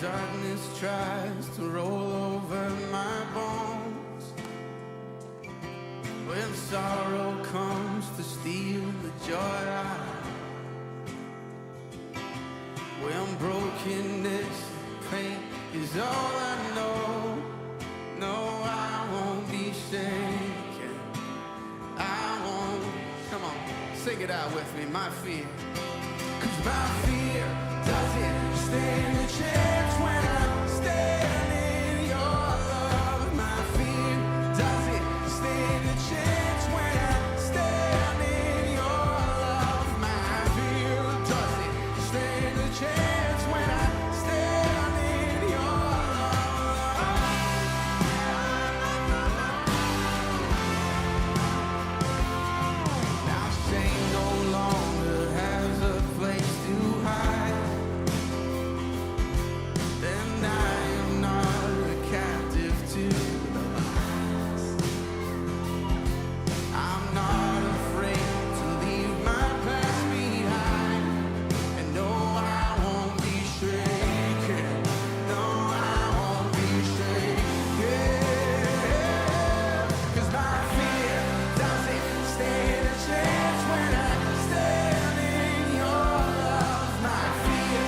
darkness tries to roll over my bones, when sorrow comes to steal the joy I have, when brokenness and pain is all I know, no, I won't be shaken. I won't. Come on, sing it out with me, my fear. 'Cause my fear doesn't stand a chance when I'm standing in your love. My fear doesn't stand a chance when I'm standing in your love. My fear doesn't stand a chance when I'm standing in your love. Now shame no longer has a place to hide. Then I am not a captive to the lies. I'm not afraid to leave my past behind. And no, I won't be shaken. No, I won't be shaken. 'Cause my fear doesn't stand a chance when I'm standing in your love. My fear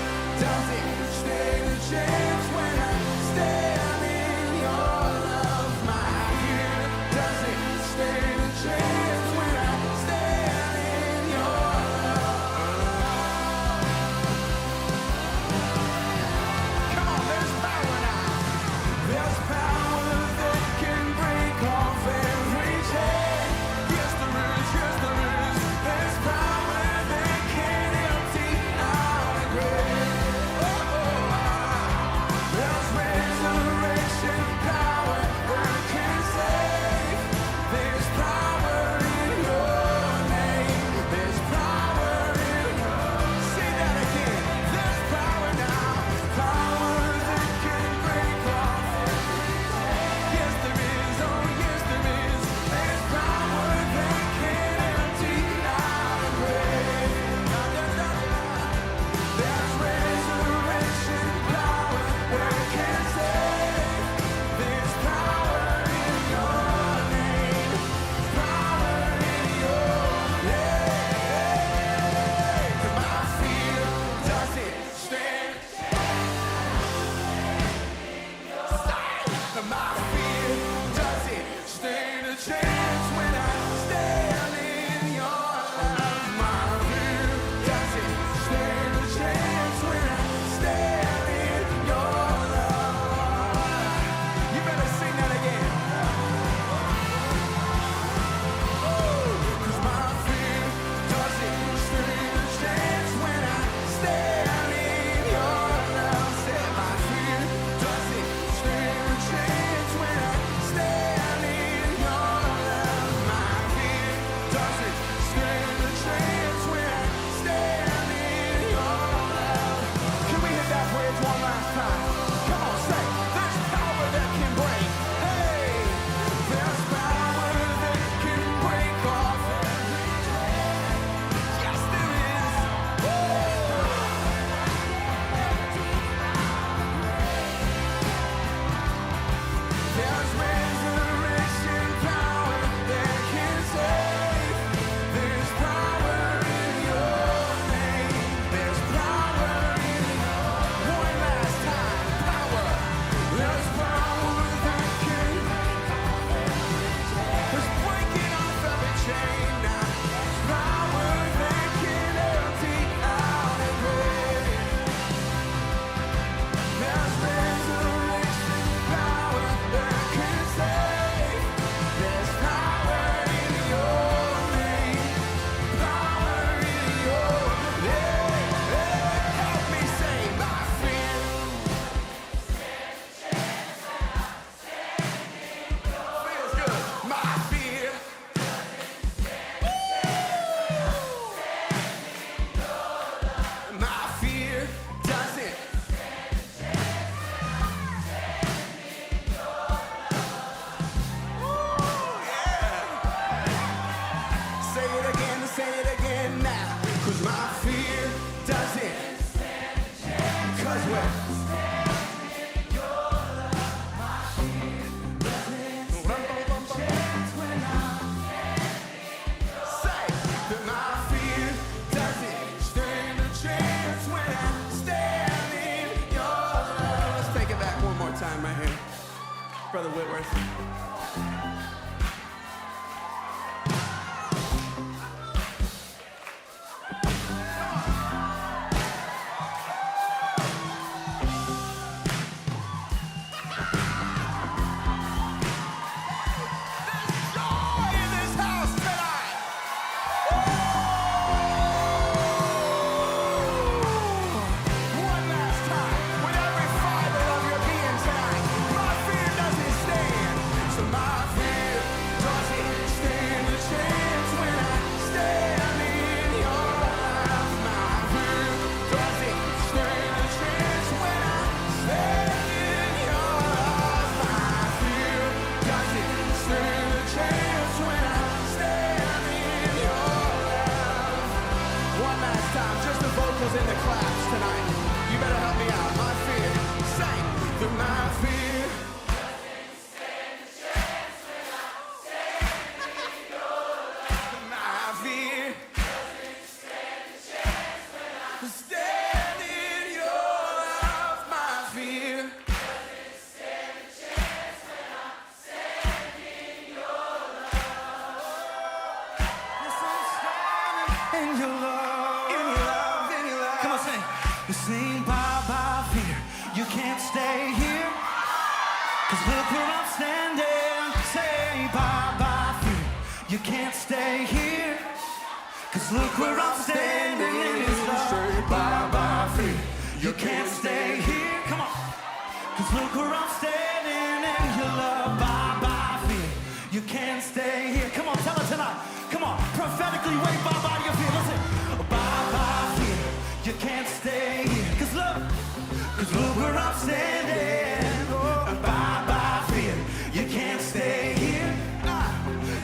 doesn't stand a chance when I'm standing in your love. My fear doesn't stand a chance when I'm standing in your love. Come on, there's power now. There's power that can break off every chain. Yes, there is, yes, there is. There's power that can empty out a grave. There's resurrection power that can save. There's power in your name. There's power in your. Say that again. There's power now. Power that can break off every chain. Yes, there is. Oh, yes, there is. There's power that can empty out a grave. There's resurrection power that can save. There's power in your name. Power in your name. 'Cause my fear doesn't stand. My fear doesn't stand a chance when I stand in your love. My fear doesn't stand a chance when I stand in your love. You better sing that again. 'Cause my fear doesn't stand a chance when I stand in your love. Say my fear doesn't stand a chance when I stand in your love. My fear doesn't stand a chance when I stand in your love. Can we hit that bridge one last time? Come on, say, there's power that can break. Hey, there's power that can break off every chain. Yes, there is. There's resurrection power that can save. There's power in your name. There's power in your. One last time, power. There's power that can. There's breaking off every chain now. There's power that can empty out a grave. There's resurrection power that can save. There's power in your name. Power in your name. Help me say my fear. Feels good. My fear. My fear doesn't. Say it again now. 'Cause my fear doesn't. 'Cause we're Brother Whitworth. In the claps tonight, you better help me out. My fear, sing that my fear doesn't stand a chance when I'm standing in your love. My fear doesn't stand a chance when I'm standing in your love. My fear doesn't stand a chance when I'm standing in your love. Yes, I'm standing in your love. Sing bye bye fear, you can't stay here. Cause look where I'm standing. Say bye bye fear, you can't stay here. Cause look where I'm standing in His love. Say bye bye fear, you can't stay here. Come on. Cause look where I'm standing in your love. Bye bye fear, you can't stay here. Come on, tell it tonight. Come on, prophetically wave bye bye to your fear. Listen. Bye bye fear, you can't stay here. Cause look where I'm standing. Oh, bye bye fear, you can't stay here.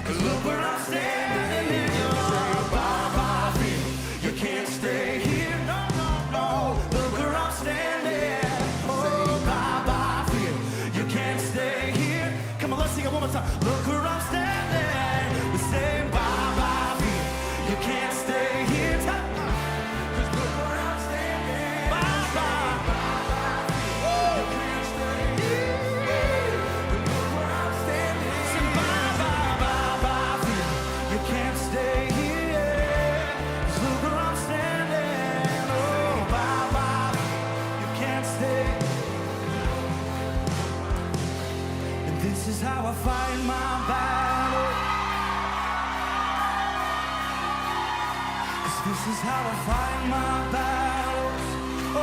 Cause look where I'm standing. Oh, bye bye fear, you can't stay here. No, no, no. Look where I'm standing. Oh, bye bye fear, you can't stay here. Come on, let's sing it one more time. Look where I'm standing. We say bye bye fear, you can't stay here. This is how I fight my battle. 'Cause this is how I fight my battles. Oh,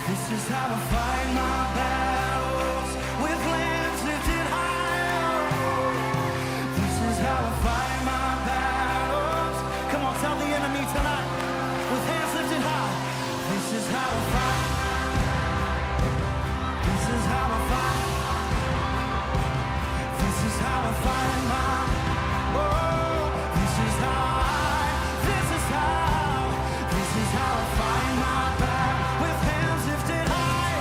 this is how I fight my battles. With hands lifted high. This is how I fight my battles. Come on, tell the enemy tonight. With hands lifted high. This is how I fight. This is how I fight. This is how I fight my. Oh, this is how I fight my battle. With hands lifted high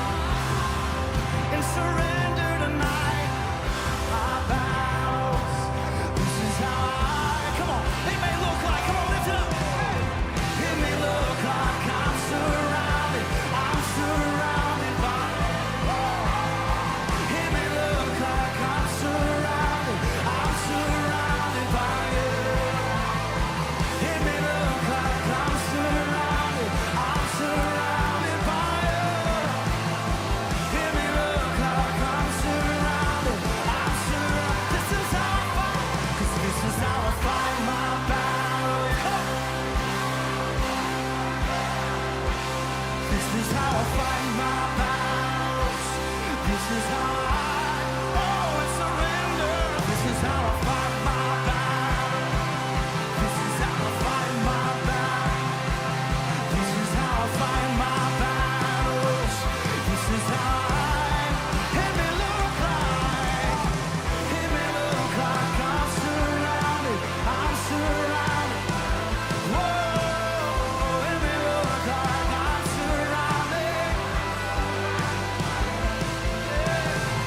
and surrender tonight. My battles. This is how I. Come on, it may look like. Come on, lift it up. It may look like I'm surrounded. I'm surrounded by. It may look like I'm surrounded. I'm surrounded by you. It may look like I'm surrounded. I'm surrounded by you. It may look like I'm surrounded. I'm surrounded. This is how I fight. 'Cause this is how I fight my battle. This is how I fight my battles. This is how I surrender. This is how I fight my battle. This is how I fight my battle. This is how I fight my battles. This is how it may look like. It may look like I'm surrounded. I'm surrounded. Whoa, it may look like I'm surrounded. Yeah.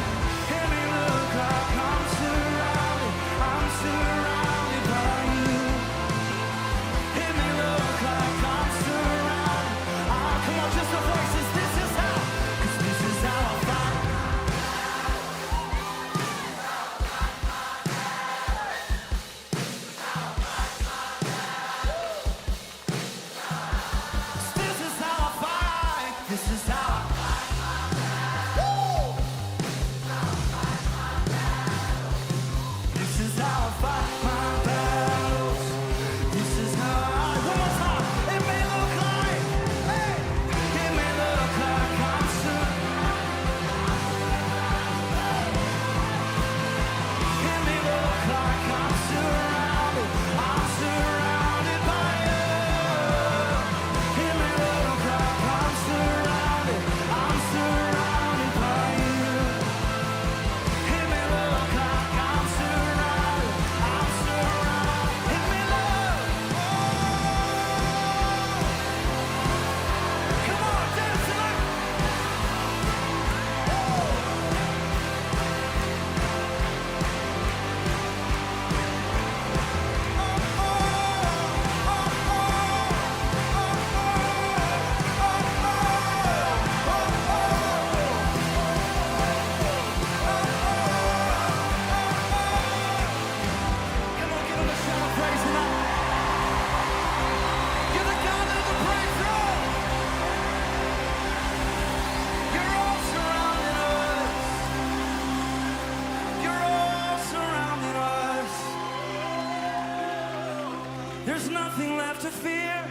left to fear.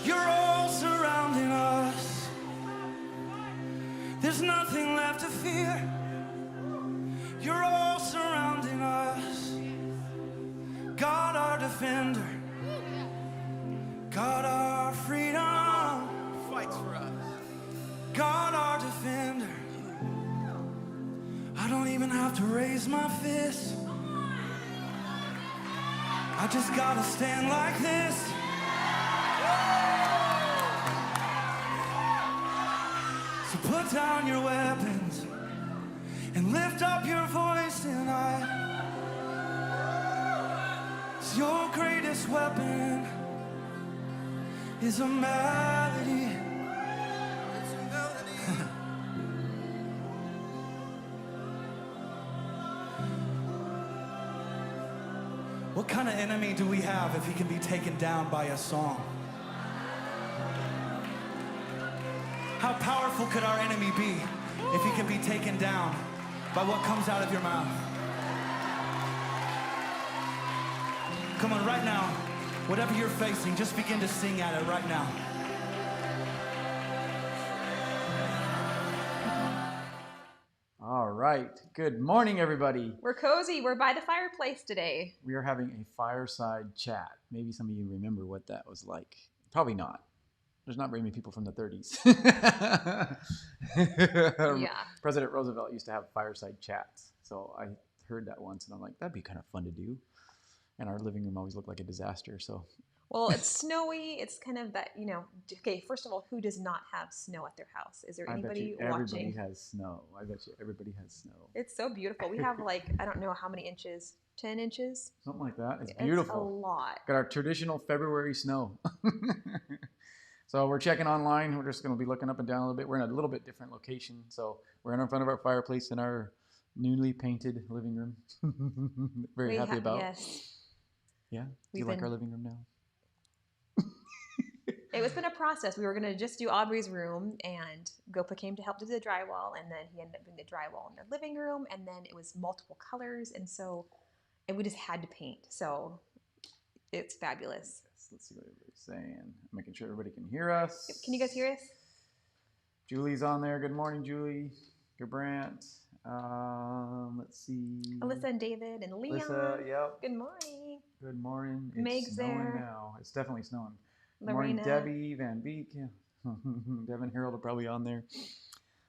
You're all surrounding us. There's nothing left to fear. You're all surrounding us. God, our defender. God, our freedom. Fights for us. God, our defender. I don't even have to raise my fist. I just gotta stand like this. So put down your weapons and lift up your voice tonight. 'Cause your greatest weapon is a melody. It's a melody. What kind of enemy do we have if he can be taken down by a song? How powerful could our enemy be if he can be taken down by what comes out of your mouth? Come on, right now, whatever you're facing, just begin to sing at it right now. All right. Good morning, everybody. We're cozy. We're by the fireplace today. We are having a fireside chat. Maybe some of you remember what that was like. Probably not. There's not very many people from the 30s. Yeah. President Roosevelt used to have fireside chats. So I heard that once, and I'm like, that'd be kind of fun to do. And our living room always looked like a disaster. So. Well, it's snowy. It's kind of that, okay, first of all, who does not have snow at their house? Is there anybody watching? Everybody has snow. I bet you everybody has snow. It's so beautiful. We have I don't know how many inches, 10 inches? Something like that. It's beautiful. It's a lot. Got our traditional February snow. So we're checking online. We're just going to be looking up and down a little bit. We're in a little bit different location. So we're in front of our fireplace in our newly painted living room. Very happy about. Yes. Yeah? Do you like our living room now? It's been a process. We were going to just do Aubrey's room, and Gopa came to help do the drywall, and then he ended up doing the drywall in the living room, and then it was multiple colors, and we just had to paint. So it's fabulous. Let's see what everybody's saying. Making sure everybody can hear us. Can you guys hear us? Julie's on there. Good morning, Julie. Gerbrandt. Let's see. Alyssa and David and Leon. Alyssa, yep. Good morning. Good morning. It's Meg's snowing there. now. It's definitely snowing. Good Lorena. morning, Debbie, Van Beek. Yeah. Devin Harold are probably on there.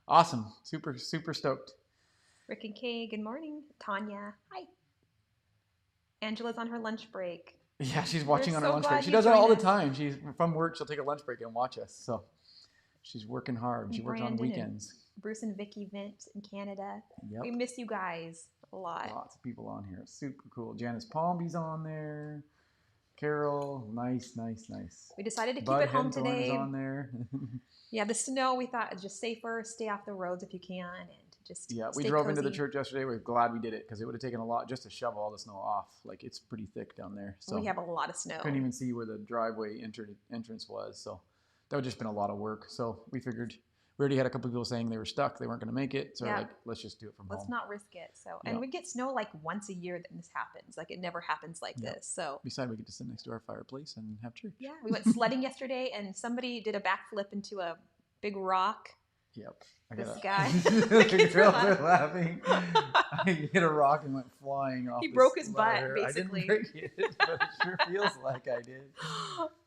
Awesome. Super, super stoked. Rick and Kay, good morning. Tanya, hi. Angela's on her lunch break. Yeah, she's watching We're on so her lunch glad break. She you does that all the joined us. time. She's from work. She'll take a lunch break and watch us. So she's working hard. She works on Brandon weekends. Bruce and Vicky Vint in Canada. Yep. We miss you guys a lot. Lots of people on here. Super cool. Janice Palmby's on there. Carol, nice. We decided to keep Bud it home Henthorn's today. on there. Yeah, the snow, we thought it's just safer. Stay off the roads if you can, and just Yeah, we stay drove into the cozy. church yesterday. We're glad we did it because it would have taken a lot just to shovel all the snow off. Like, it's pretty thick down there. So We have a lot of snow. couldn't even see where the driveway entrance was. So that would just been a lot of work. So we figured we already had a couple people saying they were stuck. They weren't going to make it. So we're Yeah. like, let's just do it from Let's home. not risk it. So, and Yeah. we get snow like once a year that this happens. Like it never happens like Yeah. this. So Besides, we get to sit next to our fireplace and have church. yeah, we went sledding yesterday, and somebody did a backflip into a big rock. Yep. This guy. The kids were girls are laughing. I hit a rock and went flying off. He the broke his butt, ladder. basically. I didn't break it, but it sure feels like I did.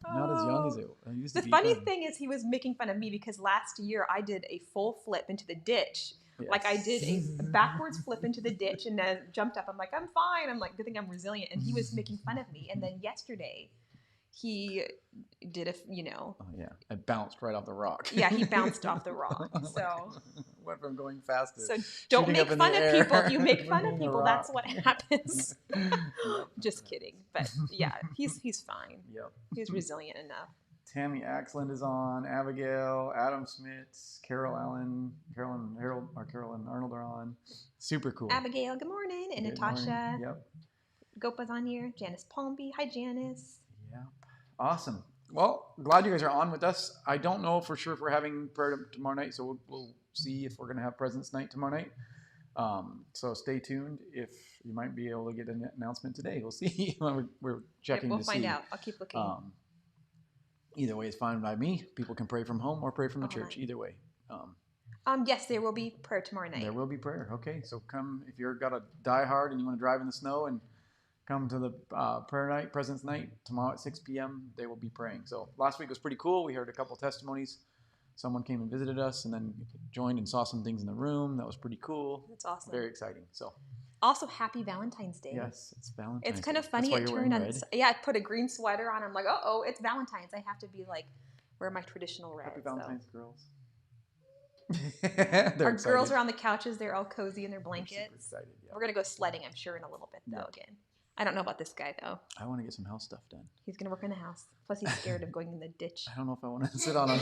Not as young as it used to The be. funny thing is, he was making fun of me because last year I did a full flip into the ditch. Yes. Like I did a backwards flip into the ditch and then jumped up. I'm like, I'm fine. I'm like, good thing I'm resilient. And he was making fun of me. And then yesterday, he did Oh yeah, I bounced right off the rock. yeah, he bounced off the rock. Like, So went from going fast to So don't shooting make up in fun the of air, people. If you make fun of hitting the people, that's rock. what happens. Yep. Just kidding. But yeah, he's fine. Yep. He's resilient enough. Tammy Axland is on. Abigail, Adam Smits, Carol Allen, Carolyn Arnold are on. Super cool. Abigail, good morning. And Good Natasha. morning. Yep. Gopa's on here. Janice Palmby. Hi, Janice. Yep. Awesome. Well, glad you guys are on with us. I don't know for sure if we're having prayer tomorrow night, so we'll see if we're going to have President's Night tomorrow night. So stay tuned. If you might be able to get an announcement today, we'll see. We're checking We'll to find see. out. I'll keep looking. Either way is fine by me. People can pray from home or pray from the Hold church. on. Either way. Yes, there will be prayer tomorrow night. There will be prayer. Okay, so come if you're got a die hard and you want to drive in the snow and come to the prayer night, Presence Night tomorrow at 6 p.m. They will be praying. So last week was pretty cool. We heard a couple testimonies. Someone came and visited us and then joined and saw some things in the room. That was pretty cool. That's awesome. Very exciting. So Also, happy Valentine's Day. yes, it's Valentine's. It's kind Day. of funny. That's why It you're turned wearing on. red. Yeah, I put a green sweater on. I'm like, oh, it's Valentine's. I have to be like, wear my traditional red. Happy so. Valentine's, girls. Our girls are on the couches. They're all cozy in their Super blankets. excited. Yeah. We're gonna go sledding, I'm sure, in a little bit though. Yeah. Again, I don't know about this guy though. I want to get some house stuff done. He's gonna work in the house. Plus, he's scared of going in the ditch I don't know if I want to sit on a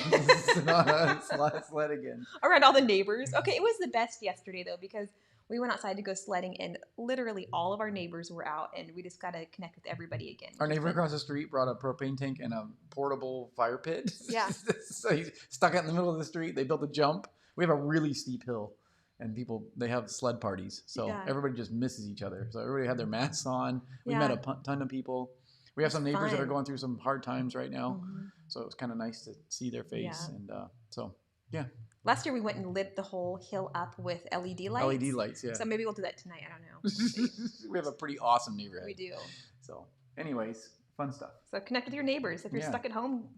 sled again. around all the neighbors. Okay, it was the best yesterday though because we went outside to go sledding and literally all of our neighbors were out and we just got to connect with everybody again. Our neighbor across the street brought a propane tank and a portable fire pit. Yeah. So he's stuck out in the middle of the street. They built a jump. We have a really steep hill, and they have sled parties. So Yeah. everybody just misses each other. So everybody had their masks on. We Yeah. met a ton of people. We have some neighbors that are fun. going through some hard times right now. Mhm. So it was kind of nice to see their face. Yeah. And so, yeah, Last year we went and lit the whole hill up with LED lights. LED lights, yeah. So maybe we'll do that tonight. I don't know. We have a pretty awesome neighborhood. We do. So anyways, fun stuff. So connect with your neighbors. If you're Yeah. stuck at home,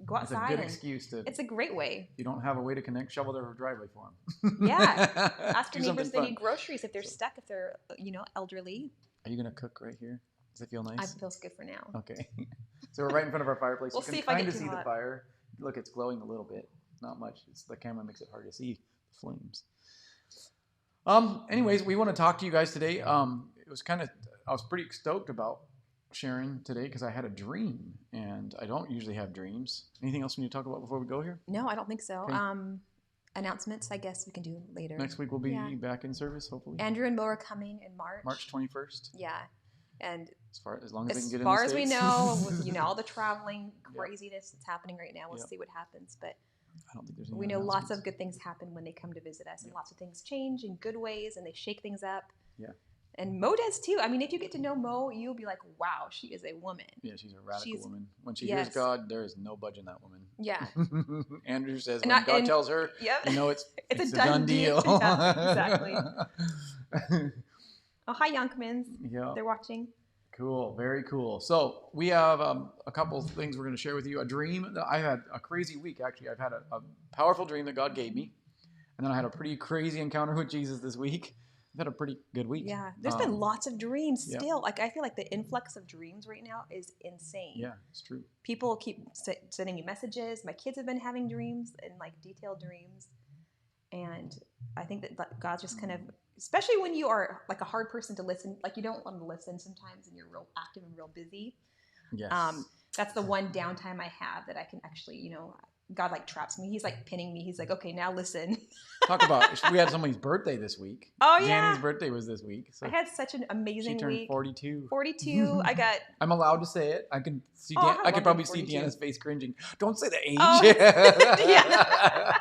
go It's a outside. good and excuse to, it's a great way. if you don't have a way to connect, shovel their driveway for them. Yeah. Ask your Do something neighbors if they fun. need groceries, if they're So- stuck, if they're, elderly. Are you going to cook right here? Does it feel nice? It feels good for now. Okay. So we're right in front of our fireplace. We'll you can see if I kind get of too see the hot. fire. Look, it's glowing a little bit. Not much. The camera makes it hard to see the flames. Anyways, we want to talk to you guys today. It was I was pretty stoked about sharing today because I had a dream, and I don't usually have dreams. Anything else we need to talk about before we go here? No, I don't think so. Okay. Announcements, I guess we can do later. Next week we'll be Yeah. back in service, hopefully. Andrew and Mo are coming in March. March 21st. Yeah. And As long as they can as get far in as the we States. know, with all the traveling Yep. craziness that's happening right now, we'll Yep. see what happens. But I don't think there's any we know lots announcements. of good things happen when they come to visit us, and Yep. lots of things change in good ways, and they shake things up. Yeah. And Mo does too. I mean, if you get to know Mo, you'll be like, "Wow, she is a woman." Yeah, she's a radical She's- woman. When she yes. hears God, there is no budging that woman. Yeah. Andrew says, And when I- God and- tells her, Yep. you know it's It's a a done done deal. deal. Yeah, exactly. Oh, hi, Yonkmans. Yeah, They're watching. cool, very cool. So we have a couple of things we're going to share with you. A dream. I had a crazy week, actually. I've had a powerful dream that God gave me. And then I had a pretty crazy encounter with Jesus this week. I've had a pretty good week. Yeah. There's been lots of dreams yeah. still. Like, I feel like the influx of dreams right now is insane. Yeah, it's true. People keep sending me messages. My kids have been having dreams and like detailed dreams. And I think that God's just kind of, especially when you are like a hard person to listen, like you don't want to listen sometimes and you're real active and real busy. Yes. That's the one downtime I have that I can actually, God like traps me. He's like pinning me. He's like, okay, now listen. Talk about, we had somebody's birthday this week. Oh, yeah. Danny's birthday was this week. So I had such an she amazing turned week. 42. 42. I got, I'm allowed to say it. I can see. Oh, I I could love probably being see 42. Deanna's face cringing. Don't say the age. Oh, yeah.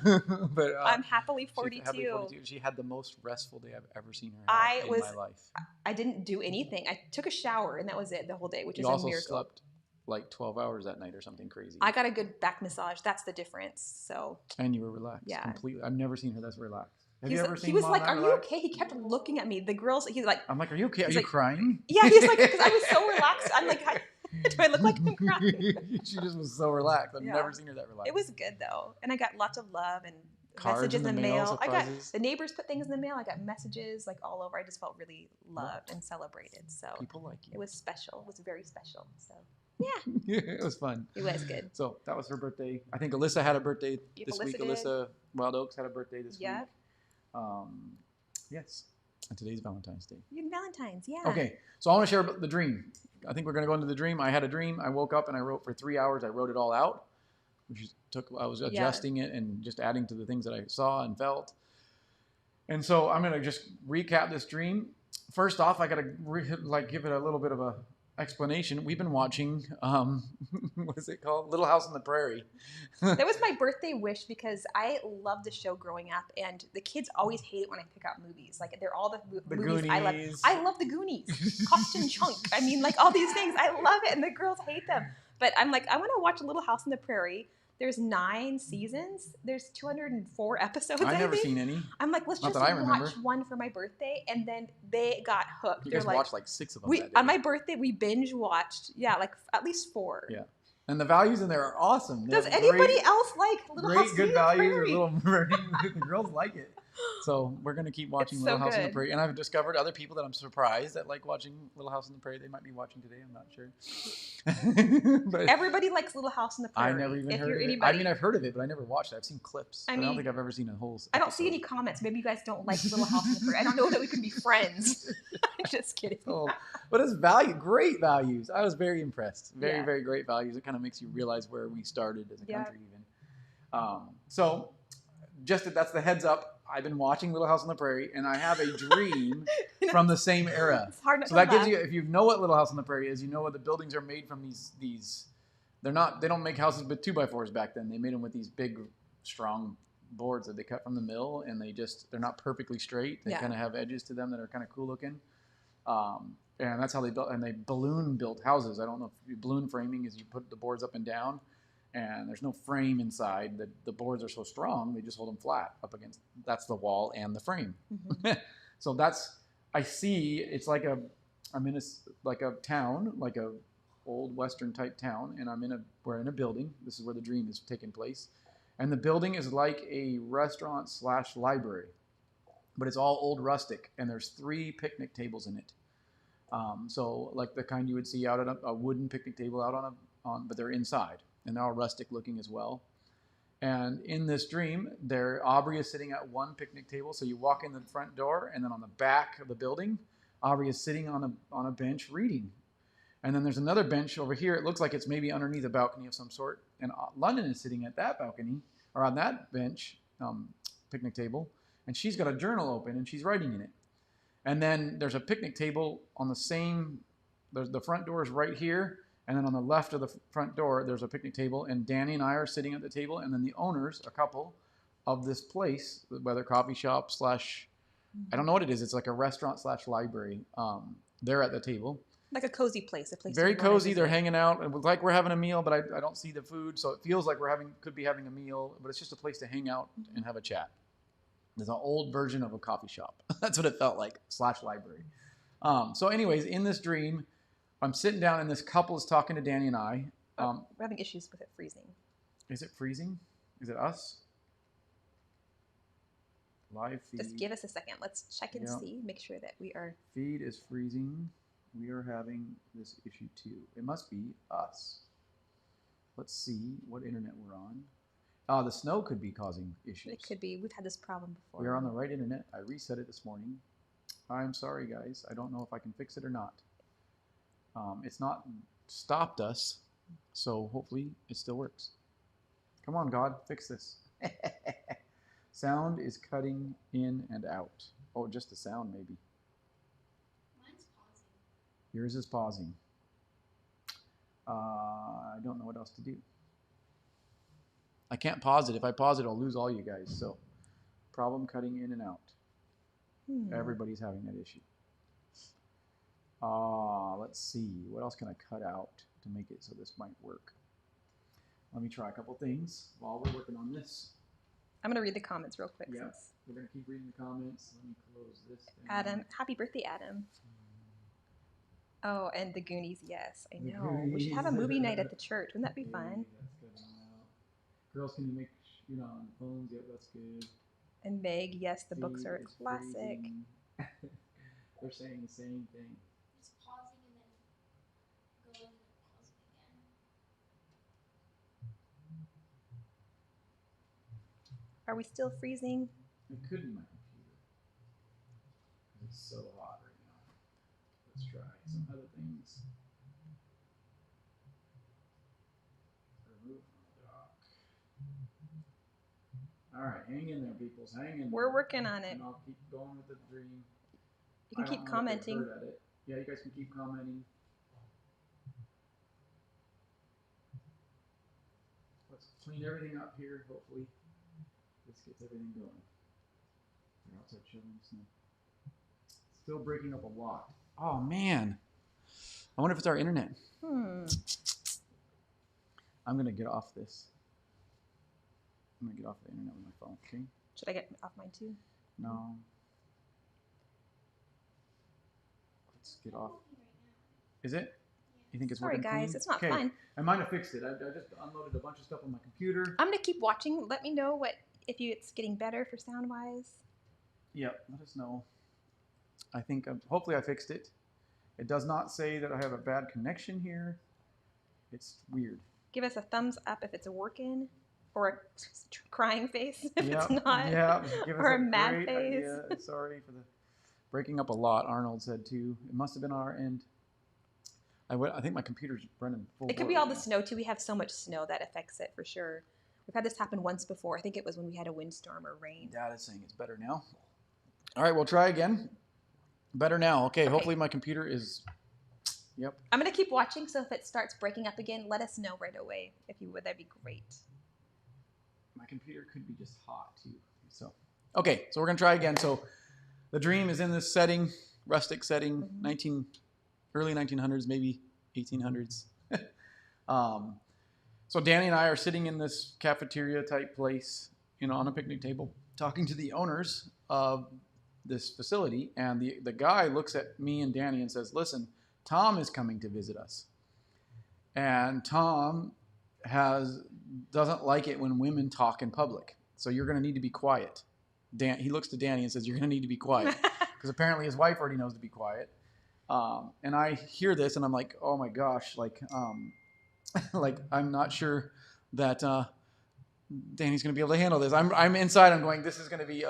But I'm happily she's 42. happily 42. She had the most restful day I've ever seen her I have in was- my life. I didn't do anything. I took a shower and that was it the whole day, which You is a also miracle. slept like 12 hours that night or something crazy. I got a good back massage. That's the difference. So And you were relaxed. Yeah. Completely. I've never seen her this relaxed. Have he you was, ever he seen was Mom like, that "Are you relaxed? okay?" He kept looking at me. The girls, he's like, I'm like, are you okay? Are He's you like- crying? "Yeah." He's like, because I was so relaxed. I'm like, do I look like I'm crying? She just was so relaxed. I've Yeah. never seen her that relaxed. It was good though, and I got lots of love and Cards messages in in the the mail, mail. I got surprises. the neighbors put things in the mail. I got messages like all over. I just felt really loved and celebrated. So People like you. it was special. It was very special. So It was fun. it was good. So that was her birthday. I think Alyssa had a birthday Yep, this Alyssa week. did. Alyssa Wild Oaks had a birthday this Yep. week. Yes. And today's Valentine's Day. Valentine's, yeah. Okay. So I want to share about the dream. I think we're going to go into the dream. I had a dream. I woke up and I wrote for 3 hours. I wrote it all out, which I was adjusting it and just adding to the things that I saw and felt. And so I'm going to just recap this dream. First off, I got to give it a little bit of explanation, we've been watching, what is it called? Little House on the Prairie. That was my birthday wish because I loved the show growing up, and the kids always hate it when I pick out movies. Like they're all the The movies I love. Goonies. I love the Goonies, Captain Chunk. I mean, like all these things, I love it, and the girls hate them. But I'm like, I want to watch Little House on the Prairie. There's 9 seasons. There's 204 episodes. I've never think. seen any. I'm like, let's Not just that I remember. watch one for my birthday, and then they got hooked. You They're guys like, watched like 6 of them. we that day. on my birthday we binge watched, like at least 4. Yeah. And the values in there are awesome. They Does have anybody great- else like Little Great, House good on the values. Or Prairie? Little Birdie. The girls like it. So we're gonna keep watching It's Little so House on the good. Prairie, and I've discovered other people that I'm surprised that like watching Little House on the Prairie. They might be watching today. I'm not sure. But Everybody likes Little House on the I Prairie. never even if heard you're of it. anybody, I mean, I've heard of it, but I never watched it. I've seen clips. I but I don't mean, think I've ever seen a whole. I don't see episode. any comments. Maybe you guys don't like Little House on the Prairie. I don't know that we can be friends. Just kidding. Oh, but it's great values. I was very impressed. Very, Yeah. very great values. It kind of makes you realize where we started as a Yeah. country, even. So, that's the heads up. I've been watching Little House on the Prairie, and I have a dream from the same era. It's hard not So to that gives laugh. you, if you know what Little House on the Prairie is, you know what the buildings are made from. These, they don't make houses with 2x4s back then. They made them with these big, strong boards that they cut from the mill, and they're not perfectly straight. They Yeah. kind of have edges to them that are kind of cool looking. And that's how they built, and they balloon built houses. I don't know if balloon framing is you put the boards up and down, and there's no frame inside. The boards are so strong, they just hold them flat up against, that's the wall and the frame. Mhm. So I see, it's like I'm in a town, like a old Western type town, and we're in a building. This is where the dream is taking place. And the building is like a restaurant / library, but it's all old rustic, and there's 3 picnic tables in it. So like the kind you would see out at a wooden picnic table out but they're inside, and they're all rustic looking as well. And in this dream, Aubrey is sitting at one picnic table. So you walk in the front door, and then on the back of the building, Aubrey is sitting on a bench reading. And then there's another bench over here. It looks like it's maybe underneath a balcony of some sort. And London is sitting at that balcony, or on that bench, picnic table, and she's got a journal open, and she's writing in it. And then there's a picnic table on the front door is right here, and then on the left of the front door, there's a picnic table, and Danny and I are sitting at the table, and then the owners, a couple of this place, whether coffee shop / I don't know what it is. It's like a restaurant / library. They're at the table. Like a cozy place. A place Very you wanna cozy. They're visit. hanging out. It was like we're having a meal, but I don't see the food, so it feels like could be having a meal, but it's just a place to hang out and have a chat. There's an old version of a coffee shop. That's what it felt like / library. So anyways, in this dream, I'm sitting down, and this couple is talking to Danny and I. We're having issues with it freezing. Is it freezing? Is it us? Live feed. Just give us a second. Let's check and Yeah. see. Make sure that we are. Feed is freezing. We are having this issue too. It must be us. Let's see what internet we're on. The snow could be causing issues. It could be. We've had this problem before. We are on the right internet. I reset it this morning. I'm sorry, guys. I don't know if I can fix it or not. It's not stopped us, so hopefully it still works. Come on, God, fix this. Sound is cutting in and out. Oh, just the sound, maybe. Mine's pausing. Yours is pausing. I don't know what else to do. I can't pause it. If I pause it, I'll lose all you guys. So, problem cutting in and out. Everybody's having that issue. Let's see. What else can I cut out to make it so this might work? Let me try a couple things while we're working on this. I'm gonna read the comments real quick. Yeah. Since We're going to keep reading the comments. Let me close this thing. Adam, happy birthday, Adam. Oh, and the Goonies. Yes, I The know. We should have a movie night at the church. Wouldn't that be fun? That's good. Girls, can you make, on phones? Yep, that's good. And Meg, yes, the books are a Feed is classic. freezing. They're saying the same thing. It's pausing and then going and then pausing again. Are we still freezing? It could be my computer. It's so hot right now. Let's try some other things. Remove from dock. All right, hang in there, peoples. Hang in there. We're working on it. And I'll keep going with the dream. You can I don't keep know if they're commenting. good at it. Yeah, you guys can keep commenting. let's clean everything up here. Hopefully, this gets everything going. They're outside shoveling snow. Still breaking up a lot. Oh man, I wonder if it's our internet. I'm gonna get off this. I'm gonna get off the internet with my phone. Okay. Should I get off mine too? No. Let's get off. Is it? You think it's Sorry, working? guys, clean? it's not Okay. fun. I might have fixed it. I just unloaded a bunch of stuff on my computer. I'm gonna keep watching. Let me know if it's getting better for sound wise. Yep. Let us know. I think hopefully I fixed it. It does not say that I have a bad connection here. It's weird. Give us a thumbs up if it's working, or a crying face if Yep. it's not. Yeah. Give us Or a mad great face. idea. Sorry for the breaking up a lot. Arnold said too. It must have been on our end. I think my computer's running full. It could bore be all right the now. snow too. We have so much snow that affects it for sure. We've had this happen once before. I think it was when we had a windstorm or rain. Dad is saying it's better now. All right, we'll try again. Better now. Okay, hopefully my computer is. Yep. I'm gonna keep watching. So if it starts breaking up again, let us know right away. If you would, that'd be great. My computer could be just hot too. So, okay, so we're gonna try again. So, the dream is in this setting, rustic setting, early 1900s, maybe 1800s. So Danny and I are sitting in this cafeteria type place, on a picnic table, talking to the owners of this facility, and the guy looks at me and Danny and says, "Listen, Tom is coming to visit us, and Tom doesn't like it when women talk in public, so you're going to need to be quiet." He looks to Danny and says, "You're going to need to be quiet," because apparently his wife already knows to be quiet. And I hear this and I'm like, oh my gosh, like I'm not sure that Danny's going to be able to handle this. I'm inside. I'm going, this is going to be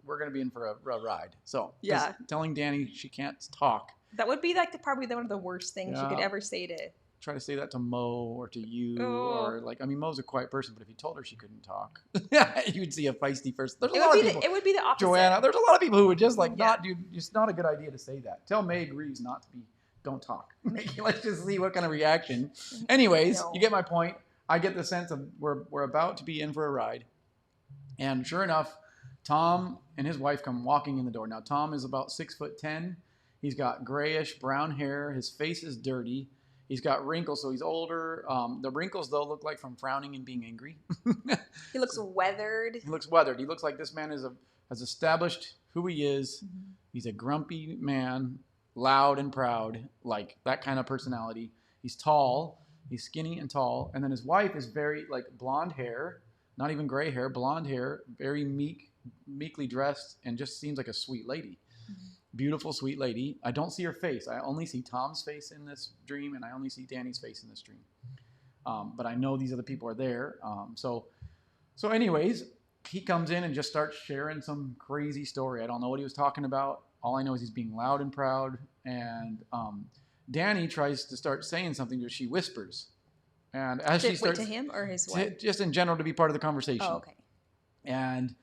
we're going to be in for a ride. So Yeah. just telling Danny she can't talk. That would be like probably one of the worst things you could Yeah. ever say to. Try to say that to Mo or to you Oh. or Mo's a quiet person, but if you told her she couldn't talk, you'd see a feisty person. There's a It lot would, of be people. the, it would be the opposite. Joanna, there's a lot of people who would just Yeah. not, dude, it's not a good idea to say that. Tell May agrees not to be, don't talk. Let's just see what kind of reaction. Anyways, No. you get my point. I get the sense of we're about to be in for a ride. And sure enough, Tom and his wife come walking in the door. Now, Tom is about 6'10". He's got grayish brown hair. His face is dirty. He's got wrinkles, so he's older. The wrinkles, though, look like from frowning and being angry. He looks weathered. He looks weathered. He looks like this man has established who he is. He's a grumpy man, loud and proud, like that kind of personality. He's tall. He's skinny and tall. And then his wife is very, blonde hair, not even gray hair, blonde hair, very meekly dressed, and just seems like a sweet lady. Beautiful, sweet lady. I don't see her face. I only see Tom's face in this dream, and I only see Danny's face in this dream. But I know these other people are there. So anyways, he comes in and just starts sharing some crazy story. I don't know what he was talking about. All I know is he's being loud and proud. And Danny tries to start saying something to her. She whispers. And as she starts... to him or his wife? Just in general to be part of the conversation. Oh, okay. And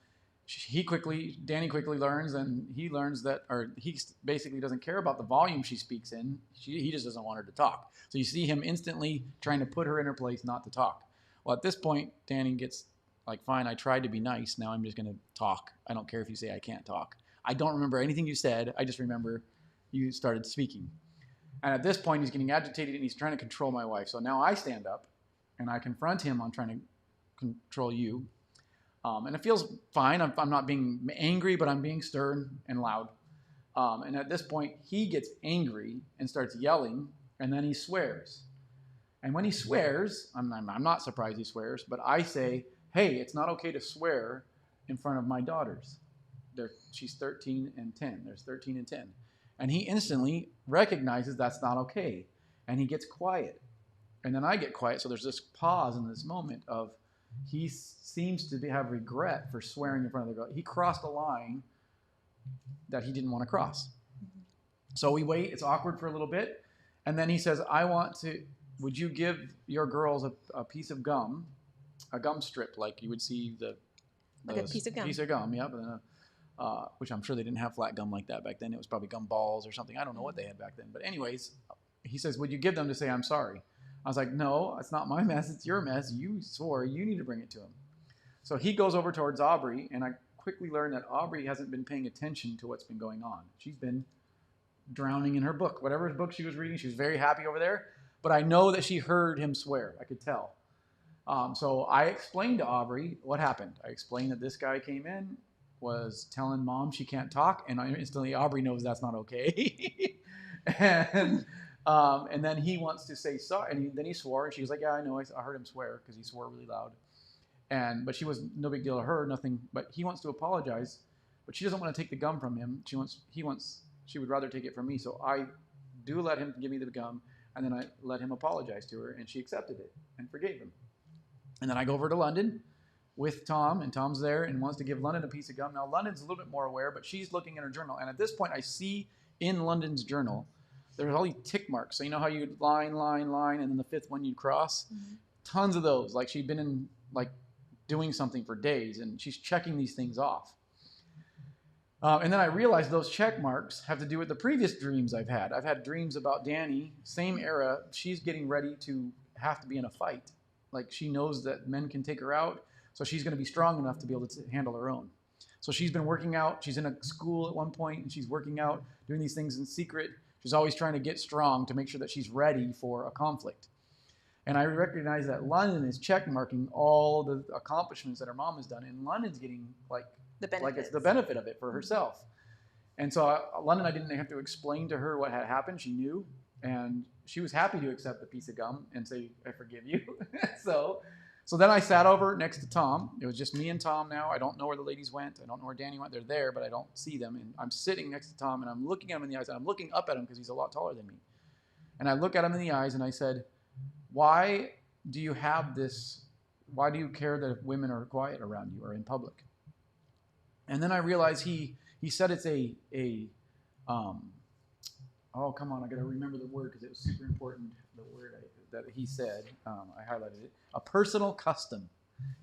Danny quickly learns, and he learns that, or he basically doesn't care about the volume she speaks in. He just doesn't want her to talk. So you see him instantly trying to put her in her place not to talk. Well, at this point, Danny gets like, fine, I tried to be nice. Now I'm just going to talk. I don't care if you say I can't talk. I don't remember anything you said. I just remember you started speaking. And at this point, he's getting agitated and he's trying to control my wife. So now I stand up and I confront him on trying to control you. And it feels fine. I'm not being angry, but I'm being stern and loud. And at this point, he gets angry and starts yelling, and then he swears. And when he swears, I'm not surprised he swears, but I say, hey, it's not okay to swear in front of my daughters. She's 13 and 10. There's 13 and 10. And he instantly recognizes that's not okay. And he gets quiet. And then I get quiet. So there's this pause in this moment of, he seems to have regret for swearing in front of the girl. He crossed a line that he didn't want to cross. So we wait. It's awkward for a little bit. And then he says, would you give your girls a piece of gum, a gum strip, like you would see Like a piece of gum. Piece of gum, yep. Which I'm sure they didn't have flat gum like that back then. It was probably gum balls or something. I don't know what they had back then. But anyways, he says, would you give them to say I'm sorry? I was like, no, it's not my mess. It's your mess. You swore. You need to bring it to him. So he goes over towards Aubrey, and I quickly learned that Aubrey hasn't been paying attention to what's been going on. She's been drowning in her book. Whatever book she was reading, she was very happy over there. But I know that she heard him swear. I could tell. So I explained to Aubrey what happened. I explained that this guy came in, was telling Mom she can't talk, and instantly Aubrey knows that's not okay. and then he wants to say sorry, and then he swore, and she was like, yeah, I know, I heard him swear, because he swore really loud. But she was no big deal to her, nothing, but he wants to apologize, but she doesn't want to take the gum from him. She would rather take it from me, so I do let him give me the gum, and then I let him apologize to her, and she accepted it and forgave him. And then I go over to London with Tom, and Tom's there and wants to give London a piece of gum. Now, London's a little bit more aware, but she's looking in her journal. And at this point, I see in London's journal, there's all these tick marks. So you know how you line, and then the fifth one you'd cross? Mm-hmm. Tons of those. Like she'd been doing something for days, and she's checking these things off. And then I realized those check marks have to do with the previous dreams I've had. I've had dreams about Danny, same era. She's getting ready to have to be in a fight. Like she knows that men can take her out, so she's going to be strong enough to be able to handle her own. So she's been working out. She's in a school at one point, and she's working out, doing these things in secret. She's always trying to get strong to make sure that she's ready for a conflict. And I recognize that London is check-marking all the accomplishments that her mom has done, and London's getting it's the benefit of it for herself. And so London, I didn't have to explain to her what had happened. She knew. And she was happy to accept the piece of gum and say, I forgive you. So then I sat over next to Tom. It was just me and Tom now. I don't know where the ladies went. I don't know where Danny went. They're there, but I don't see them. And I'm sitting next to Tom, and I'm looking at him in the eyes. And I'm looking up at him because he's a lot taller than me. And I look at him in the eyes, and I said, why do you have this? Why do you care that women are quiet around you or in public? And then I realized he said it's oh, come on, I got to remember the word because it was super important, the word that he said. I highlighted it. A personal custom.